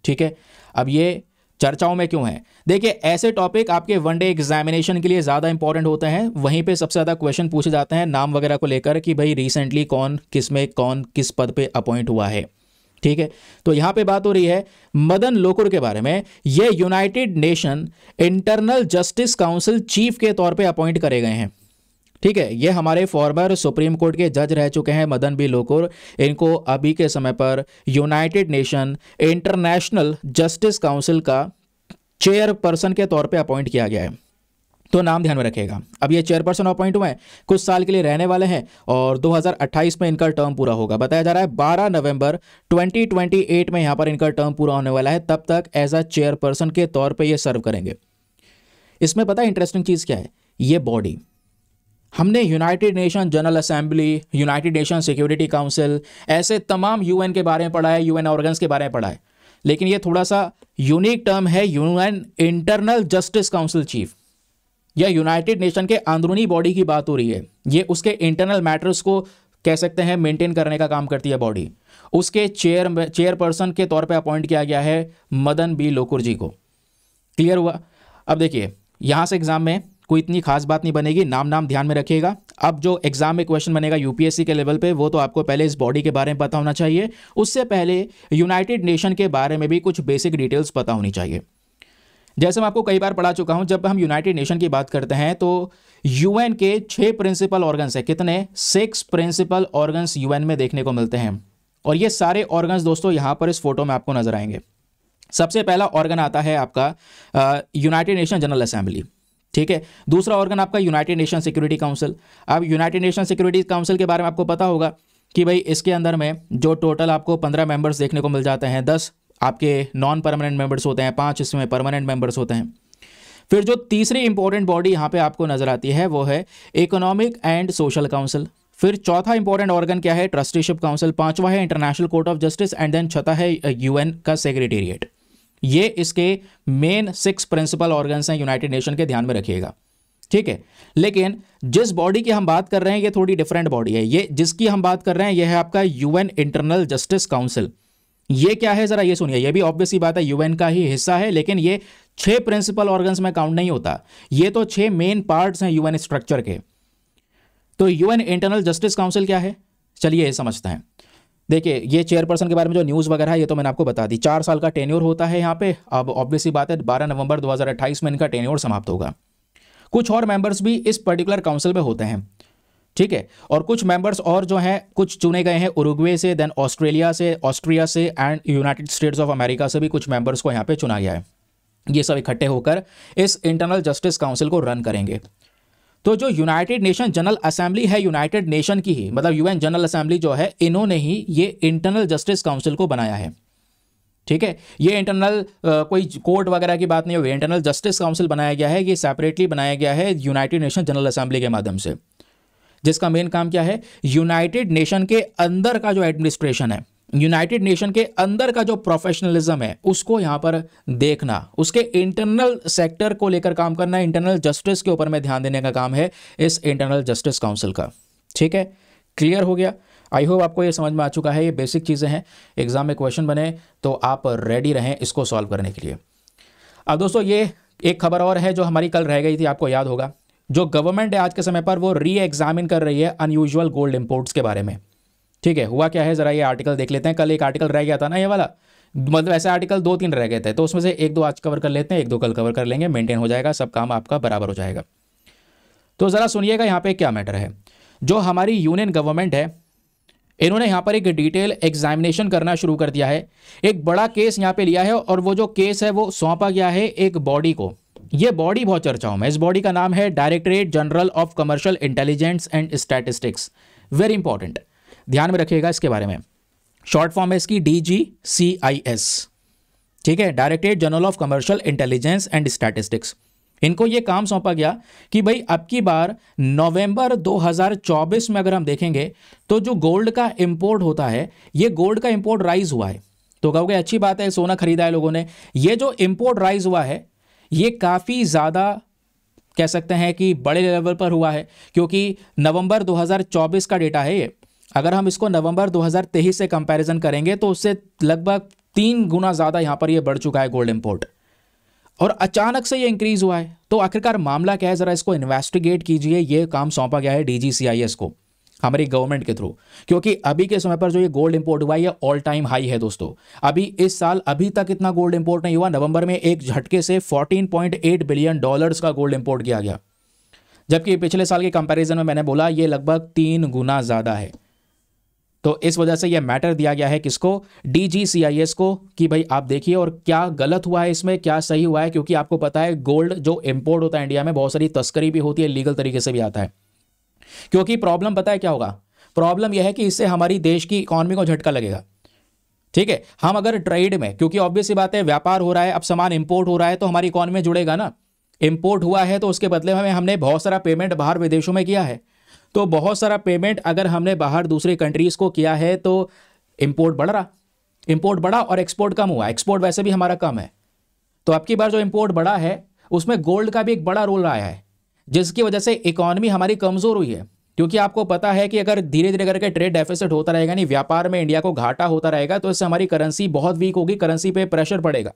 ठीक है, अब ये चर्चाओं में क्यों है? देखिए, ऐसे टॉपिक आपके वनडे एग्जामिनेशन के लिए ज़्यादा इंपॉर्टेंट होते हैं, वहीं पे सबसे ज़्यादा क्वेश्चन पूछे जाते हैं नाम वगैरह को लेकर कि भाई रिसेंटली कौन किस पद पे अपॉइंट हुआ है। ठीक है, तो यहाँ पे बात हो रही है मदन लोकुर के बारे में। ये United nation internal justice council chief के तौर पे अपॉइंट करे गए हैं। ठीक है, ये हमारे फॉर्मर सुप्रीम कोर्ट के जज रह चुके हैं मदन बी लोकुर। इनको अभी के समय पर United nation international justice council का चेयरपर्सन के तौर पे अपॉइंट किया गया है, तो नाम ध्यान में रखिएगा। अब ये चेयरपर्सन अपॉइंट हुए हैं, कुछ साल के लिए रहने वाले हैं और 2028 में इनका टर्म पूरा होगा। बताया जा रहा है 12 नवंबर 2028 में यहाँ पर इनका टर्म पूरा होने वाला है, तब तक एज अ चेयरपर्सन के तौर पे ये सर्व करेंगे। इसमें पता है इंटरेस्टिंग चीज़ क्या है? ये बॉडी हमने United nation general assembly, United nation security council, ऐसे तमाम यूएन के बारे में पढ़ा है, यूएन ऑर्गन्स के बारे में पढ़ा है, लेकिन ये थोड़ा सा यूनिक टर्म है UN internal justice council chief. या यूनाइटेड नेशन के अंदरूनी बॉडी की बात हो रही है, ये उसके इंटरनल मैटर्स को कह सकते हैं मेंटेन करने का काम करती है बॉडी। उसके चेयरपर्सन के तौर पे अपॉइंट किया गया है मदन बी लोकुर जी को। क्लियर हुआ? अब देखिए, यहां से एग्जाम में कोई इतनी खास बात नहीं बनेगी, नाम ध्यान में रखिएगा। अब जो एग्जाम में क्वेश्चन बनेगा यूपीएससी के लेवल पे, वो तो आपको पहले इस बॉडी के बारे में पता होना चाहिए, उससे पहले यूनाइटेड नेशन के बारे में भी कुछ बेसिक डिटेल्स पता होनी चाहिए। जैसे मैं आपको कई बार पढ़ा चुका हूं, जब हम यूनाइटेड नेशन की बात करते हैं तो यूएन के 6 प्रिंसिपल ऑर्गन्स है। कितने? 6 प्रिंसिपल ऑर्गन्स यूएन में देखने को मिलते हैं, और ये सारे ऑर्गन्स दोस्तों यहां पर इस फोटो में आपको नजर आएंगे। सबसे पहला ऑर्गन आता है आपका यूनाइटेड नेशन जनरल असेंबली। ठीक है, दूसरा ऑर्गन आपका यूनाइटेड नेशन सिक्योरिटी काउंसिल। अब यूनाइटेड नेशन सिक्योरिटी काउंसिल के बारे में आपको पता होगा कि भाई इसके अंदर में जो टोटल आपको 15 मेंबर्स देखने को मिल जाते हैं, 10 आपके नॉन परमानेंट मेंबर्स होते हैं, 5 इसमें परमानेंट मेंबर्स होते हैं। फिर जो तीसरी इंपॉर्टेंट बॉडी यहाँ पे आपको नजर आती है वो है इकोनॉमिक एंड सोशल काउंसिल। फिर चौथा इंपॉर्टेंट ऑर्गन क्या है? Trusteeship council. पांचवा है international court of justice, and then छठा है यूएन का सेक्रेटेरिएट। ये इसके मेन 6 प्रिंसिपल ऑर्गन्स हैं यूनाइटेड नेशन के, ध्यान में रखिएगा। ठीक है, लेकिन जिस बॉडी की हम बात कर रहे हैं ये थोड़ी डिफरेंट बॉडी है। ये जिसकी हम बात कर रहे हैं ये है आपका यूएन इंटरनल जस्टिस काउंसिल। ये क्या है जरा ये सुनिए। ये भी ऑब्वियस सी बात है यूएन का ही हिस्सा है, लेकिन ये 6 प्रिंसिपल ऑर्गन्स में काउंट नहीं होता। ये तो 6 मेन पार्ट्स हैं यूएन स्ट्रक्चर के। तो यूएन इंटरनल जस्टिस काउंसिल क्या है, चलिए ये समझते हैं। देखिए, ये चेयरपर्सन के बारे में जो न्यूज़ वगैरह है ये तो मैंने आपको बता दी। 4 साल का टेन्योर होता है यहाँ पे। अब ऑब्वियस सी बात है 12 नवंबर 2028 में इनका टेन्योर समाप्त होगा। कुछ और मेंबर्स भी इस पर्टिकुलर काउंसिल में होते हैं। ठीक है, और कुछ मेंबर्स और जो हैं कुछ चुने गए हैं उरुग्वे से, देन ऑस्ट्रेलिया से, ऑस्ट्रिया से, and United states of America से भी कुछ मेंबर्स को यहाँ पे चुना गया है। ये सब इकट्ठे होकर इस इंटरनल जस्टिस काउंसिल को रन करेंगे। तो जो यूनाइटेड नेशन जनरल असेंबली है यूनाइटेड नेशन की ही, मतलब यूएन जनरल असेंबली जो है, इन्होंने ही ये इंटरनल जस्टिस काउंसिल को बनाया है। ठीक है, ये इंटरनल कोई कोर्ट वगैरह की बात नहीं होगी, इंटरनल जस्टिस काउंसिल बनाया गया है, ये सेपरेटली बनाया गया है यूनाइटेड नेशन जनरल असेंबली के माध्यम से। जिसका मेन काम क्या है, यूनाइटेड नेशन के अंदर का जो एडमिनिस्ट्रेशन है, यूनाइटेड नेशन के अंदर का जो प्रोफेशनलिज्म है उसको यहां पर देखना, उसके इंटरनल सेक्टर को लेकर काम करना, इंटरनल जस्टिस के ऊपर में ध्यान देने का काम है इस इंटरनल जस्टिस काउंसिल का। ठीक है, क्लियर हो गया। आई होप आपको ये समझ में आ चुका है। ये बेसिक चीज़ें हैं, एग्जाम में क्वेश्चन बने तो आप रेडी रहें इसको सॉल्व करने के लिए। अब दोस्तों ये एक खबर और है जो हमारी कल रह गई थी, आपको याद होगा। जो गवर्नमेंट है आज के समय पर वो री एग्जामिन कर रही है अनयूजुअल गोल्ड इंपोर्ट्स के बारे में। ठीक है, हुआ क्या है जरा ये आर्टिकल देख लेते हैं। कल एक आर्टिकल रह गया था ना ये वाला, मतलब ऐसे आर्टिकल 2-3 रह गए थे, तो उसमें से 1-2 आज कवर कर लेते हैं, 1-2 कल कवर कर लेंगे, मेंटेन हो जाएगा, सब काम आपका बराबर हो जाएगा। तो जरा सुनिएगा यहाँ पे क्या मैटर है। जो हमारी यूनियन गवर्नमेंट है इन्होंने यहाँ पर एक डिटेल एग्जामिनेशन करना शुरू कर दिया है। एक बड़ा केस यहाँ पे लिया है और वो जो केस है वो सौंपा गया है एक बॉडी को। ये बॉडी बहुत चर्चाओं में, इस बॉडी का नाम है directorate general of commercial intelligence and statistics. Very important, ध्यान में रखिएगा इसके बारे में। शॉर्ट फॉर्म है इसकी DGCIS। ठीक है, directorate general of commercial intelligence and statistics. इनको ये काम सौंपा गया कि भाई अब की बार नवंबर 2024 में अगर हम देखेंगे तो जो गोल्ड का इंपोर्ट होता है, ये गोल्ड का इंपोर्ट राइज हुआ है। तो कहोगे अच्छी बात है, सोना खरीदा है लोगों ने। ये जो इंपोर्ट राइज हुआ है ये काफ़ी ज़्यादा कह सकते हैं कि बड़े लेवल पर हुआ है, क्योंकि नवंबर 2024 का डेटा है ये। अगर हम इसको नवंबर 2023 से कंपैरिजन करेंगे तो उससे लगभग 3 गुना ज़्यादा यहाँ पर ये बढ़ चुका है गोल्ड इंपोर्ट, और अचानक से ये इंक्रीज हुआ है। तो आखिरकार मामला क्या है, जरा इसको इन्वेस्टिगेट कीजिए। ये काम सौंपा गया है DGCIS को हमारी गवर्नमेंट के थ्रू, क्योंकि अभी के समय पर जो ये गोल्ड इंपोर्ट हुआ है ये ऑल टाइम हाई है दोस्तों। अभी इस साल अभी तक इतना गोल्ड इंपोर्ट नहीं हुआ। नवंबर में एक झटके से $14.8 बिलियन का गोल्ड इंपोर्ट किया गया, जबकि पिछले साल के कंपैरिजन में मैंने बोला ये लगभग 3 गुना ज़्यादा है। तो इस वजह से यह मैटर दिया गया है किसको, DGCIS को, कि भाई आप देखिए और क्या गलत हुआ है इसमें, क्या सही हुआ है। क्योंकि आपको पता है गोल्ड जो इंपोर्ट होता है इंडिया में बहुत सारी तस्करी भी होती है, लीगल तरीके से भी आता है। क्योंकि प्रॉब्लम पता है क्या होगा, प्रॉब्लम यह है कि इससे हमारी देश की इकॉनमी को झटका लगेगा। ठीक है, हम अगर ट्रेड में, क्योंकि ऑब्वियस सी बात है व्यापार हो रहा है, अब सामान इंपोर्ट हो रहा है तो हमारी इकॉनमी में जुड़ेगा ना। इंपोर्ट हुआ है तो उसके बदले में हमने बहुत सारा पेमेंट बाहर विदेशों में किया है, तो बहुत सारा पेमेंट अगर हमने बाहर दूसरे कंट्रीज को किया है तो इंपोर्ट बढ़ रहा, इंपोर्ट बढ़ा और एक्सपोर्ट कम हुआ। एक्सपोर्ट वैसे भी हमारा कम है, तो अब की बार जो इंपोर्ट बढ़ा है उसमें गोल्ड का भी एक बड़ा रोल आया है, जिसकी वजह से इकॉनमी हमारी कमजोर हुई है। क्योंकि आपको पता है कि अगर धीरे धीरे करके ट्रेड डेफिसिट होता रहेगा, नहीं व्यापार में इंडिया को घाटा होता रहेगा, तो इससे हमारी करेंसी बहुत वीक होगी, करेंसी पे प्रेशर पड़ेगा,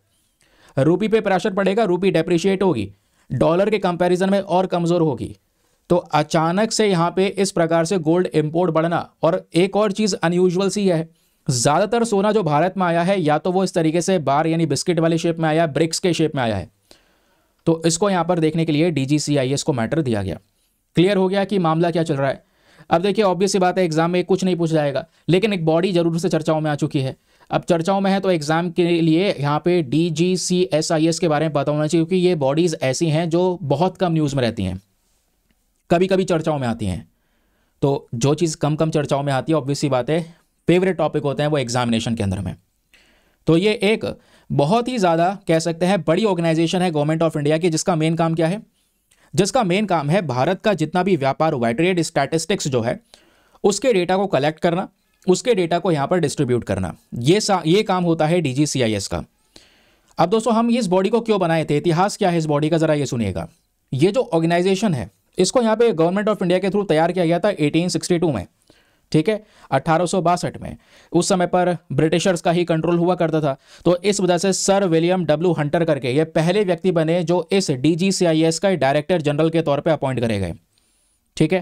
रूपी पे प्रेशर पड़ेगा, रूपी डेप्रिशिएट होगी, डॉलर के कंपैरिजन में और कमजोर होगी। तो अचानक से यहाँ पे इस प्रकार से गोल्ड इंपोर्ट बढ़ना। और एक और चीज अनयूजुअल सी है, ज्यादातर सोना जो भारत में आया है या तो वो इस तरीके से बार यानी बिस्किट वाले शेप में आया, ब्रिक्स के शेप में आया है। तो इसको यहाँ पर देखने के लिए DGCIS को मैटर दिया गया। क्लियर हो गया कि मामला क्या चल रहा है। अब देखिए ऑब्वियस सी बात है एग्जाम में कुछ नहीं पूछ जाएगा, लेकिन एक बॉडी जरूर से चर्चाओं में आ चुकी है। अब चर्चाओं में है तो एग्जाम के लिए यहाँ पे DGCSIS के बारे में पता होना चाहिए, क्योंकि ये बॉडीज ऐसी हैं जो बहुत कम न्यूज़ में रहती हैं, कभी कभी चर्चाओं में आती हैं। तो जो चीज़ कम कम चर्चाओं में आती है ऑब्वियस सी बात है फेवरेट टॉपिक होते हैं वो एग्जामिनेशन के अंदर में। तो ये एक बहुत ही ज़्यादा कह सकते हैं बड़ी ऑर्गेनाइजेशन है गवर्नमेंट ऑफ इंडिया की, जिसका मेन काम क्या है, जिसका मेन काम है भारत का जितना भी व्यापार हुआ है, ट्रेड स्टैटिस्टिक्स जो है उसके डेटा को कलेक्ट करना, उसके डेटा को यहाँ पर डिस्ट्रीब्यूट करना। ये काम होता है DGCIS का। अब दोस्तों हम इस बॉडी को क्यों बनाए थे, इतिहास क्या है इस बॉडी का, जरा ये सुनिएगा। ये जो ऑर्गेनाइजेशन है इसको यहाँ पे गवर्नमेंट ऑफ इंडिया के थ्रू तैयार किया गया था 1862 में। ठीक है, 1862 में। उस समय पर ब्रिटिशर्स का ही कंट्रोल हुआ करता था, तो इस वजह से सर विलियम W हंटर करके ये पहले व्यक्ति बने जो इस DGCIS का डायरेक्टर जनरल के तौर पे अपॉइंट करे गए। ठीक है,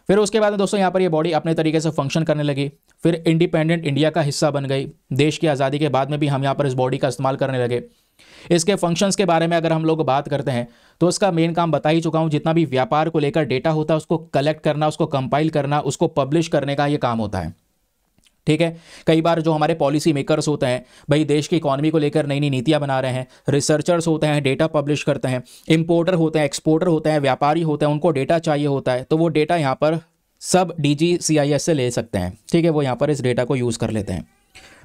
फिर उसके बाद में दोस्तों यहाँ पर ये बॉडी अपने तरीके से फंक्शन करने लगी, फिर इंडिपेंडेंट इंडिया का हिस्सा बन गई। देश की आज़ादी के बाद में भी हम यहाँ पर इस बॉडी का इस्तेमाल करने लगे। इसके फंक्शंस के बारे में अगर हम लोग बात करते हैं तो इसका मेन काम बता ही चुका हूं, जितना भी व्यापार को लेकर डेटा होता है उसको कलेक्ट करना, उसको कंपाइल करना, उसको पब्लिश करने का ये काम होता है। ठीक है, कई बार जो हमारे पॉलिसी मेकर्स होते हैं भाई देश की इकॉनमी को लेकर नई नई नीतियां बना रहे हैं, रिसर्चर्स होते हैं डेटा पब्लिश करते हैं, इंपोर्टर होते हैं, एक्सपोर्टर होते हैं, व्यापारी होते हैं, उनको डेटा चाहिए होता है, तो वो डेटा यहाँ पर सब DGCIS से ले सकते हैं। ठीक है, वो यहाँ पर इस डेटा को यूज़ कर लेते हैं।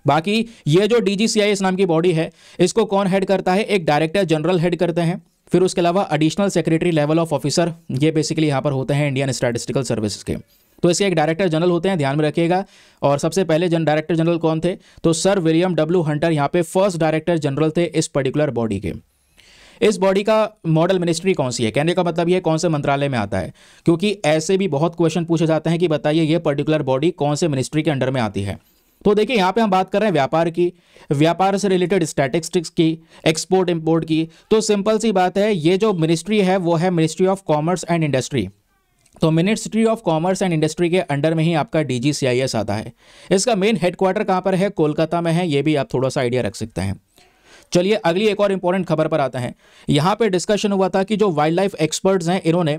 बाकी ये जो DGCIS नाम की बॉडी है इसको कौन हेड करता है, एक डायरेक्टर जनरल हेड करते हैं। फिर उसके अलावा additional secretary level of officer, ये बेसिकली यहाँ पर होते हैं इंडियन स्टैटिस्टिकल सर्विसेज के। तो इसके एक डायरेक्टर जनरल होते हैं, ध्यान में रखिएगा। और सबसे पहले डायरेक्टर जनरल कौन थे? तो सर विलियम डब्ल्यू हंटर यहाँ पे फर्स्ट डायरेक्टर जनरल थे इस पर्टिकुलर बॉडी के। इस बॉडी का मॉडल मिनिस्ट्री कौन सी है? कहने का मतलब ये कौन से मंत्रालय में आता है, क्योंकि ऐसे भी बहुत क्वेश्चन पूछे जाते हैं कि बताइए ये पर्टिकुलर बॉडी कौन से मिनिस्ट्री के अंडर में आती है। तो देखिए यहाँ पे हम बात कर रहे हैं व्यापार की, व्यापार से रिलेटेड स्टैटिस्टिक्स की, एक्सपोर्ट इंपोर्ट की। तो सिंपल सी बात है, ये जो मिनिस्ट्री है वो है ministry of commerce and industry. तो ministry of commerce and industry के अंडर में ही आपका DGCIS आता है। इसका मेन हेडक्वार्टर कहाँ पर है? कोलकाता में है। ये भी आप थोड़ा सा आइडिया रख सकते हैं। चलिए अगली एक और इंपॉर्टेंट खबर पर आते हैं। यहाँ पे डिस्कशन हुआ था कि जो वाइल्ड लाइफ एक्सपर्ट्स हैं इन्होंने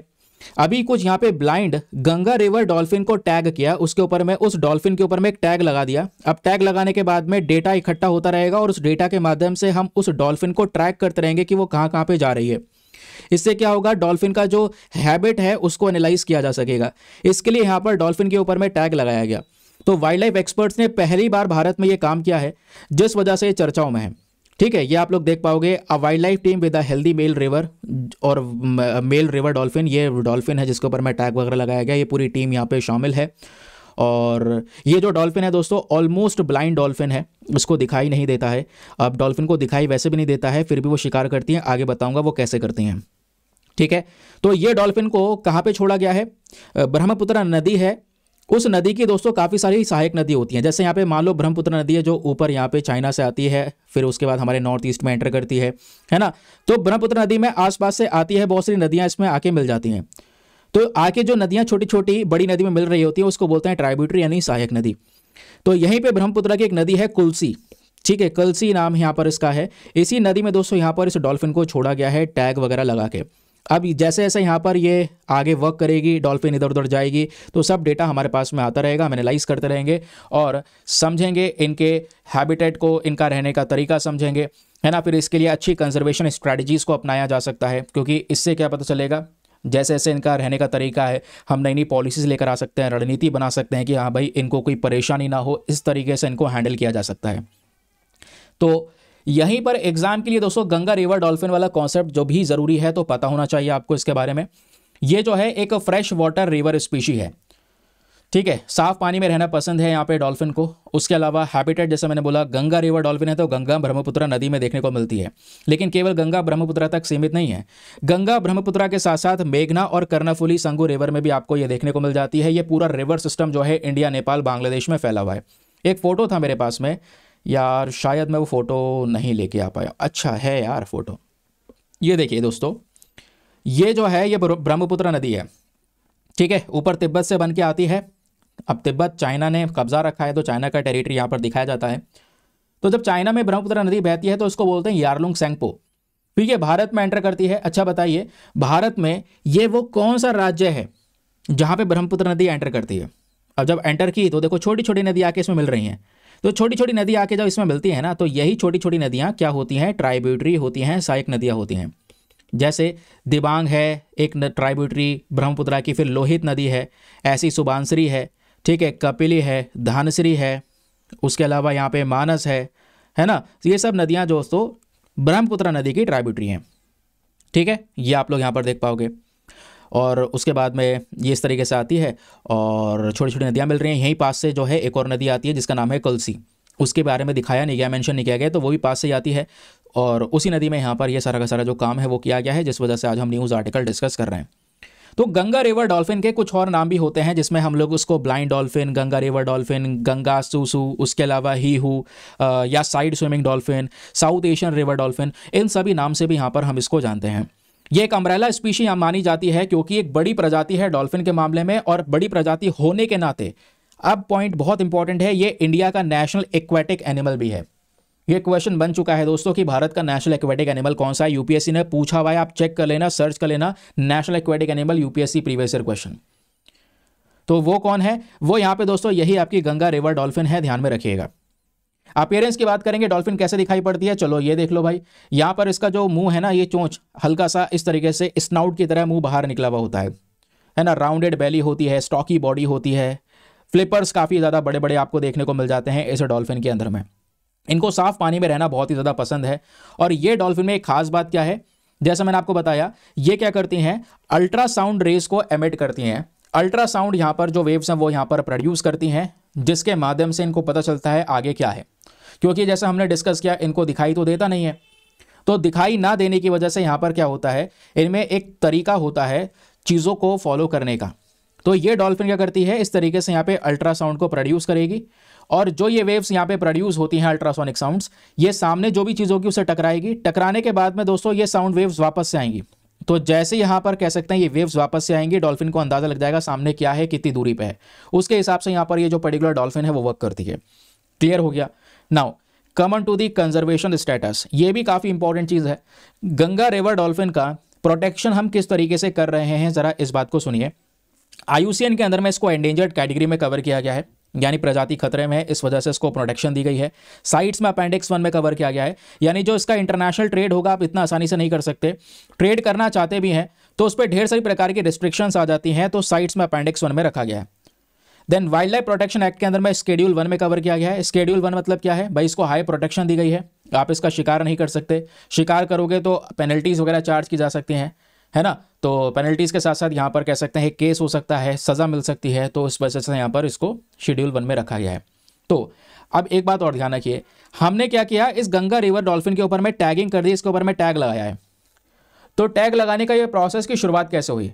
अभी कुछ यहाँ पे ब्लाइंड गंगा रिवर डॉल्फिन को टैग किया, उसके ऊपर में उस डॉल्फिन के ऊपर में एक टैग लगा दिया। अब टैग लगाने के बाद में डेटा इकट्ठा होता रहेगा और उस डेटा के माध्यम से हम उस डॉल्फिन को ट्रैक करते रहेंगे कि वो कहाँ कहाँ पे जा रही है। इससे क्या होगा? डॉल्फिन का जो हैबिट है उसको एनालाइज किया जा सकेगा। इसके लिए यहाँ पर डॉल्फिन के ऊपर में टैग लगाया गया। तो वाइल्ड लाइफ एक्सपर्ट्स ने पहली बार भारत में ये काम किया है, जिस वजह से चर्चाओं में है। ठीक है, ये आप लोग देख पाओगे, a wildlife team with a healthy male river और मेल रिवर डॉल्फिन। ये डॉल्फिन है जिसके ऊपर में टैग वगैरह लगाया गया। ये पूरी टीम यहाँ पे शामिल है। और ये जो डॉल्फिन है दोस्तों ऑलमोस्ट ब्लाइंड डॉल्फिन है, उसको दिखाई नहीं देता है। अब डॉल्फिन को दिखाई वैसे भी नहीं देता है, फिर भी वो शिकार करती हैं। आगे बताऊंगा वो कैसे करती हैं। ठीक है, तो ये डॉल्फिन को कहाँ पे छोड़ा गया है? ब्रह्मपुत्र नदी है, उस नदी की दोस्तों काफ़ी सारी सहायक नदी होती हैं। जैसे यहाँ पे मान लो ब्रह्मपुत्र नदी है जो ऊपर यहाँ पे चाइना से आती है, फिर उसके बाद हमारे नॉर्थ ईस्ट में एंटर करती है ना। तो ब्रह्मपुत्र नदी में आसपास से आती है, बहुत सारी नदियाँ इसमें आके मिल जाती हैं। तो आके जो नदियाँ छोटी छोटी बड़ी नदी में मिल रही होती है उसको बोलते हैं ट्राइब्यूटरी यानी सहायक नदी। तो यहीं पे ब्रह्मपुत्र की एक नदी है कुल्सी। ठीक है, कलसी नाम यहाँ पर इसका है। इसी नदी में दोस्तों यहाँ पर इस डॉल्फिन को छोड़ा गया है टैग वगैरह लगा के। अब जैसे जैसे यहाँ पर ये आगे वर्क करेगी, डॉल्फिन इधर उधर जाएगी, तो सब डेटा हमारे पास में आता रहेगा। हम एनालाइज करते रहेंगे और समझेंगे इनके हैबिटेट को, इनका रहने का तरीका समझेंगे, है ना। फिर इसके लिए अच्छी कंजर्वेशन स्ट्रैटेजीज़ को अपनाया जा सकता है, क्योंकि इससे क्या पता चलेगा, जैसे जैसे इनका रहने का तरीका है हम नई नई पॉलिसीज़ लेकर आ सकते हैं, रणनीति बना सकते हैं कि हाँ भाई इनको कोई परेशानी ना हो, इस तरीके से इनको हैंडल किया जा सकता है। तो यहीं पर एग्जाम के लिए दोस्तों गंगा रिवर डॉल्फिन वाला कॉन्सेप्ट जो भी ज़रूरी है तो पता होना चाहिए आपको इसके बारे में। ये जो है एक फ्रेश वाटर रिवर स्पीशी है। ठीक है, साफ पानी में रहना पसंद है यहाँ पे डॉल्फिन को। उसके अलावा हैबिटेट जैसे मैंने बोला, गंगा रिवर डॉल्फिन है तो गंगा ब्रह्मपुत्र नदी में देखने को मिलती है, लेकिन केवल गंगा ब्रह्मपुत्र तक सीमित नहीं है। गंगा ब्रह्मपुत्र के साथ साथ मेघना और कर्णफुली संगू रिवर में भी आपको ये देखने को मिल जाती है। ये पूरा रिवर सिस्टम जो है इंडिया, नेपाल, बांग्लादेश में फैला हुआ है। एक फ़ोटो था मेरे पास में यार, शायद मैं वो फ़ोटो नहीं लेके आ पाया। अच्छा है यार फ़ोटो, ये देखिए दोस्तों, ये जो है ये ब्रह्मपुत्र नदी है। ठीक है, ऊपर तिब्बत से बन के आती है। अब तिब्बत चाइना ने कब्जा रखा है तो चाइना का टेरिटरी यहाँ पर दिखाया जाता है। तो जब चाइना में ब्रह्मपुत्र नदी बहती है तो उसको बोलते हैं यारलुंग सेंगपो। ठीक है, भारत में एंटर करती है। अच्छा बताइए, भारत में ये वो कौन सा राज्य है जहाँ पे ब्रह्मपुत्र नदी एंटर करती है? अब जब एंटर की तो देखो छोटी छोटी नदी आके इसमें मिल रही हैं। तो छोटी छोटी नदी आके जब इसमें मिलती है ना, तो यही छोटी छोटी नदियाँ क्या होती हैं? ट्राइब्यूटरी होती हैं, सहायक नदियाँ होती हैं। जैसे दिबांग है एक ट्राइब्यूटरी ब्रह्मपुत्र की, फिर लोहित नदी है, ऐसी सुबानसरी है, ठीक है, कपिली है, धानसरी है, उसके अलावा यहाँ पे मानस है ना। ये सब नदियाँ दोस्तों ब्रह्मपुत्र नदी की ट्राइब्यूटरी हैं। ठीक है, ये आप लोग यहाँ पर देख पाओगे। और उसके बाद में ये इस तरीके से आती है और छोटी छोटी नदियाँ मिल रही हैं। यहीं पास से जो है एक और नदी आती है जिसका नाम है कलसी। उसके बारे में दिखाया नहीं गया, मेंशन नहीं किया गया, तो वो भी पास से ही आती है। और उसी नदी में यहाँ पर ये सारा का सारा जो काम है वो किया गया है, जिस वजह से आज हम न्यूज़ आर्टिकल डिस्कस कर रहे हैं। तो गंगा रिवर डॉल्फिन के कुछ और नाम भी होते हैं, जिसमें हम लोग उसको blind dolphin, Ganga river dolphin, Ganga susu, उसके अलावा ही हु या side swimming dolphin, South Asian river dolphin, इन सभी नाम से भी यहाँ पर हम इसको जानते हैं। ये एक अम्ब्रेला स्पीशी मानी जाती है क्योंकि एक बड़ी प्रजाति है डॉल्फिन के मामले में, और बड़ी प्रजाति होने के नाते अब पॉइंट बहुत इंपॉर्टेंट है, ये इंडिया का नेशनल एक्वेटिक एनिमल भी है। ये क्वेश्चन बन चुका है दोस्तों कि भारत का नेशनल एक्वेटिक एनिमल कौन सा है। यूपीएससी ने पूछा हुआ है, आप चेक कर लेना, सर्च कर लेना, national aquatic animal UPSC previous year question. तो वो कौन है? वो यहाँ पे दोस्तों यही आपकी गंगा रिवर डॉल्फिन है, ध्यान में रखिएगा। अपीयरेंस की बात करेंगे, डॉल्फिन कैसे दिखाई पड़ती है, चलो ये देख लो भाई। यहाँ पर इसका जो मुंह है ना, ये चोंच हल्का सा इस तरीके से स्नाउट की तरह मुंह बाहर निकला हुआ होता है ना। राउंडेड बैली होती है, स्टॉकी बॉडी होती है, फ्लिपर्स काफ़ी ज़्यादा बड़े बड़े आपको देखने को मिल जाते हैं इस डॉल्फिन के अंदर में। इनको साफ पानी में रहना बहुत ही ज़्यादा पसंद है। और ये डॉल्फिन में एक खास बात क्या है, जैसा मैंने आपको बताया, ये क्या करती हैं, अल्ट्रासाउंड रेज को एमिट करती हैं। अल्ट्रासाउंड यहाँ पर जो वेव्स हैं वो यहाँ पर प्रोड्यूस करती हैं, जिसके माध्यम से इनको पता चलता है आगे क्या है। क्योंकि जैसे हमने डिस्कस किया, इनको दिखाई तो देता नहीं है, तो दिखाई ना देने की वजह से यहाँ पर क्या होता है, इनमें एक तरीका होता है चीज़ों को फॉलो करने का। तो ये डॉल्फिन क्या करती है, इस तरीके से यहाँ पे अल्ट्रासाउंड को प्रोड्यूस करेगी, और जो ये वेव्स यहाँ पे प्रोड्यूस होती हैं अल्ट्रासोनिक साउंड्स, ये सामने जो भी चीज़ होगी उसे टकराएगी। टकराने के बाद में दोस्तों ये साउंड वेव्स वापस से आएंगी। तो जैसे यहाँ पर कह सकते हैं ये वेव्स वापस से आएंगी, डॉल्फिन को अंदाजा लग जाएगा सामने क्या है, कितनी दूरी पे है, उसके हिसाब से यहाँ पर ये जो पर्टिकुलर डॉल्फिन है वो वर्क करती है। क्लियर हो गया। Now come on to the conservation status, ये भी काफ़ी इंपॉर्टेंट चीज़ है। गंगा रिवर डॉल्फिन का प्रोटेक्शन हम किस तरीके से कर रहे हैं, ज़रा इस बात को सुनिए। IUCN के अंदर में इसको एंडेंजर्ड कैटेगरी में कवर किया गया है, यानी प्रजाति खतरे में है, इस वजह से इसको प्रोटेक्शन दी गई है। साइट्स में अपेंडिक्स 1 में कवर किया गया है, यानी जो इसका इंटरनेशनल ट्रेड होगा आप इतना आसानी से नहीं कर सकते। ट्रेड करना चाहते भी हैं तो उस पर ढेर सारी प्रकार की रिस्ट्रिक्शंस आ जाती हैं, तो साइट्स में अपेंडिक्स 1 में रखा गया है। Then wildlife protection act के अंदर में शेड्यूल 1 में कवर किया गया है। शेड्यूल 1 मतलब क्या है भाई, इसको हाई प्रोटेक्शन दी गई है, आप इसका शिकार नहीं कर सकते, शिकार करोगे तो पेनल्टीज वगैरह चार्ज की जा सकती हैं, है ना। तो पेनल्टीज के साथ साथ यहाँ पर कह सकते हैं केस हो सकता है, सज़ा मिल सकती है, तो इस वजह से यहाँ पर इसको शेड्यूल 1 में रखा गया है। तो अब एक बात और ध्यान रखिए, हमने क्या किया, इस गंगा रिवर डॉल्फिन के ऊपर में टैगिंग कर दी, इसके ऊपर में टैग लगाया है। तो टैग लगाने का ये प्रोसेस की शुरुआत कैसे हुई,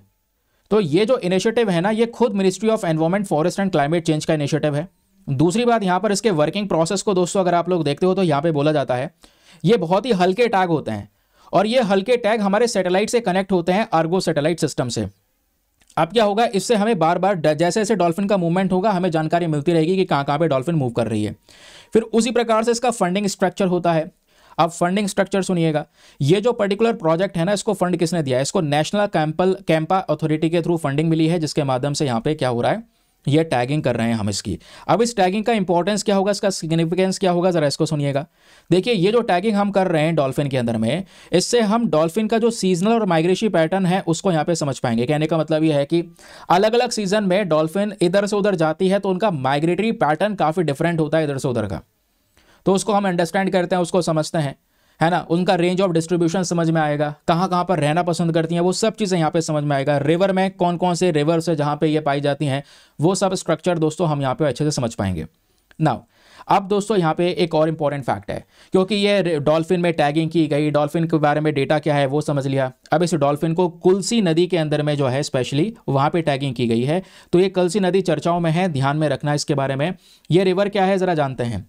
तो ये जो इनिशिएटिव है ना, ये खुद ministry of environment, forest and climate change का इनिशिएटिव है। दूसरी बात यहाँ पर इसके वर्किंग प्रोसेस को दोस्तों अगर आप लोग देखते हो तो यहाँ पे बोला जाता है ये बहुत ही हल्के टैग होते हैं, और ये हल्के टैग हमारे सैटेलाइट से कनेक्ट होते हैं, आर्गो सैटेलाइट सिस्टम से। अब क्या होगा, इससे हमें बार बार जैसे जैसे डॉल्फिन का मूवमेंट होगा हमें जानकारी मिलती रहेगी कि कहाँ कहाँ पे डॉल्फिन मूव कर रही है। फिर उसी प्रकार से इसका फंडिंग स्ट्रक्चर होता है। अब फंडिंग स्ट्रक्चर सुनिएगा, ये जो पर्टिकुलर प्रोजेक्ट है ना, इसको फंड किसने दिया है, इसको नेशनल कैंपा अथॉरिटी के थ्रू फंडिंग मिली है, जिसके माध्यम से यहाँ पे क्या हो रहा है, ये टैगिंग कर रहे हैं हम इसकी। अब इस टैगिंग का इंपॉर्टेंस क्या होगा, इसका सिग्निफिकेंस क्या होगा, जरा इसको सुनिएगा। देखिए ये जो टैगिंग हम कर रहे हैं डॉल्फिन के अंदर में, इससे हम डॉल्फिन का जो सीजनल और माइग्रेशन पैटर्न है उसको यहाँ पे समझ पाएंगे। कहने का मतलब ये है कि अलग अलग सीजन में डॉल्फिन इधर से उधर जाती है, तो उनका माइग्रेटरी पैटर्न काफ़ी डिफरेंट होता है इधर से उधर का, तो उसको हम अंडरस्टैंड करते हैं, उसको समझते हैं, है ना। उनका रेंज ऑफ डिस्ट्रीब्यूशन समझ में आएगा, कहाँ कहाँ पर रहना पसंद करती हैं, वो सब चीज़ें यहाँ पे समझ में आएगा। रिवर में कौन कौन से रिवर्स है जहाँ पे ये पाई जाती हैं, वो सब स्ट्रक्चर दोस्तों हम यहाँ पे अच्छे से समझ पाएंगे। नाउ अब दोस्तों यहाँ पे एक और इंपॉर्टेंट फैक्ट है, क्योंकि ये डॉल्फिन में टैगिंग की गई, डॉल्फिन के बारे में डेटा क्या है वो समझ लिया। अब इस डॉल्फिन को कुल्सी नदी के अंदर में जो है स्पेशली वहाँ पे टैगिंग की गई है, तो ये कुल्सी नदी चर्चाओं में है, ध्यान में रखना इसके बारे में। ये रिवर क्या है ज़रा जानते हैं,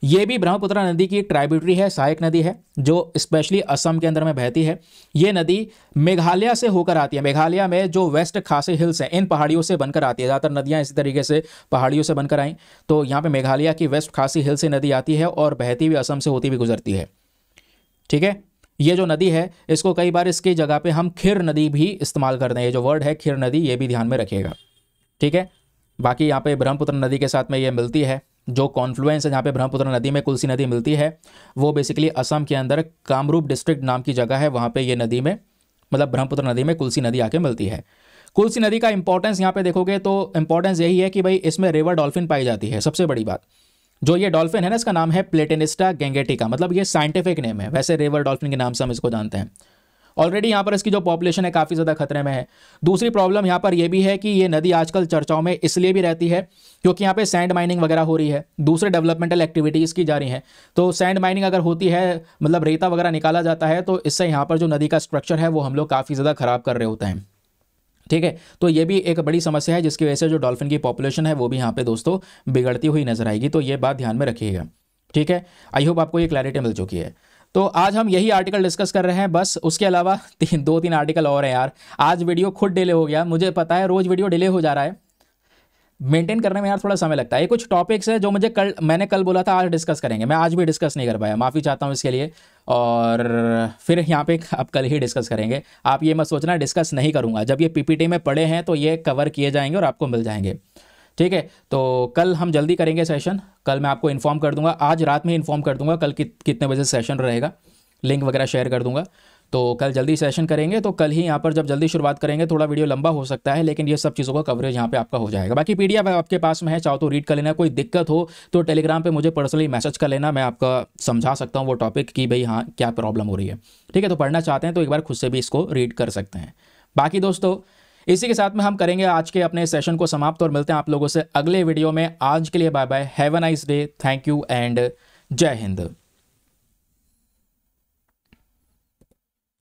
ये भी ब्रह्मपुत्र नदी की ट्राइब्यूटरी है, सहायक नदी है, जो स्पेशली असम के अंदर में बहती है। ये नदी मेघालय से होकर आती है, मेघालय में जो वेस्ट खासी हिल्स हैं इन पहाड़ियों से बनकर आती है, ज़्यादातर नदियाँ इसी तरीके से पहाड़ियों से बनकर आई, तो यहाँ पे मेघालय की वेस्ट खासी हिल से नदी आती है और बहती हुई असम से होती हुई गुजरती है। ठीक है, ये जो नदी है इसको कई बार इसकी जगह पे हम खिर नदी भी इस्तेमाल करते हैं, ये जो वर्ड है खिर नदी, ये भी ध्यान में रखिएगा। ठीक है, बाकी यहाँ पे ब्रह्मपुत्र नदी के साथ में ये मिलती है, जो कॉन्फ्लुएंस है जहाँ पे ब्रह्मपुत्र नदी में कुल्सी नदी मिलती है, वो बेसिकली असम के अंदर कामरूप डिस्ट्रिक्ट नाम की जगह है, वहाँ पे ये नदी में मतलब ब्रह्मपुत्र नदी में कुल्सी नदी आके मिलती है। कुल्सी नदी का इंपॉर्टेंस यहाँ पे देखोगे तो इंपॉर्टेंस यही है कि भाई इसमें रिवर डॉल्फिन पाई जाती है। सबसे बड़ी बात, जो ये डॉल्फिन है ना, इसका नाम है प्लेटेनिस्टा गैंगेटिका, मतलब ये साइंटिफिक नेम है, वैसे रिवर डॉल्फिन के नाम से हम इसको जानते हैं। ऑलरेडी यहाँ पर इसकी जो पॉपुलेशन है काफ़ी ज़्यादा खतरे में है। दूसरी प्रॉब्लम यहाँ पर यह भी है कि ये नदी आजकल चर्चाओं में इसलिए भी रहती है क्योंकि यहाँ पे सैंड माइनिंग वगैरह हो रही है, दूसरे डेवलपमेंटल एक्टिविटीज़ की जा रही हैं। तो सैंड माइनिंग अगर होती है, मतलब रेता वगैरह निकाला जाता है, तो इससे यहाँ पर जो नदी का स्ट्रक्चर है वो हम लोग काफ़ी ज़्यादा ख़राब कर रहे होते हैं। ठीक है, तो ये भी एक बड़ी समस्या है जिसकी वजह से जो डॉल्फिन की पॉपुलेशन है वो भी यहाँ पे दोस्तों बिगड़ती हुई नजर आएगी, तो ये बात ध्यान में रखिएगा। ठीक है, आई होप आपको ये क्लैरिटी मिल चुकी है। तो आज हम यही आर्टिकल डिस्कस कर रहे हैं बस, उसके अलावा 2-3 आर्टिकल और हैं यार। आज वीडियो खुद डिले हो गया, मुझे पता है रोज़ वीडियो डिले हो जा रहा है, मेंटेन करने में यार थोड़ा समय लगता है। ये कुछ टॉपिक्स है जो मैंने कल बोला था आज डिस्कस करेंगे, मैं आज भी डिस्कस नहीं कर पाया, माफ़ी चाहता हूँ इसके लिए। और फिर यहाँ पे अब कल ही डिस्कस करेंगे, आप ये मत सोचना डिस्कस नहीं करूँगा, जब ये पीपीटी में पड़े हैं तो ये कवर किए जाएंगे और आपको मिल जाएंगे। ठीक है, तो कल हम जल्दी करेंगे सेशन, कल मैं आपको इन्फॉर्म कर दूंगा, आज रात में इन्फॉर्म कर दूंगा कल कितने बजे सेशन रहेगा, लिंक वगैरह शेयर कर दूंगा। तो कल जल्दी सेशन करेंगे, तो कल ही यहाँ पर जब जल्दी शुरुआत करेंगे, थोड़ा वीडियो लंबा हो सकता है लेकिन ये सब चीज़ों का कवरेज यहाँ पे आपका हो जाएगा। बाकी पीडीएफ आपके पास में है, चाहो तो रीड कर लेना, कोई दिक्कत हो तो टेलीग्राम पे मुझे पर्सनली मैसेज कर लेना, मैं आपका समझा सकता हूँ वो टॉपिक कि भाई हाँ क्या प्रॉब्लम हो रही है। ठीक है, तो पढ़ना चाहते हैं तो एक बार खुद से भी इसको रीड कर सकते हैं। बाकी दोस्तों इसी के साथ में हम करेंगे आज के अपने सेशन को समाप्त और मिलते हैं आप लोगों से अगले वीडियो में। आज के लिए bye bye, have a nice day, thank you and जय हिंद।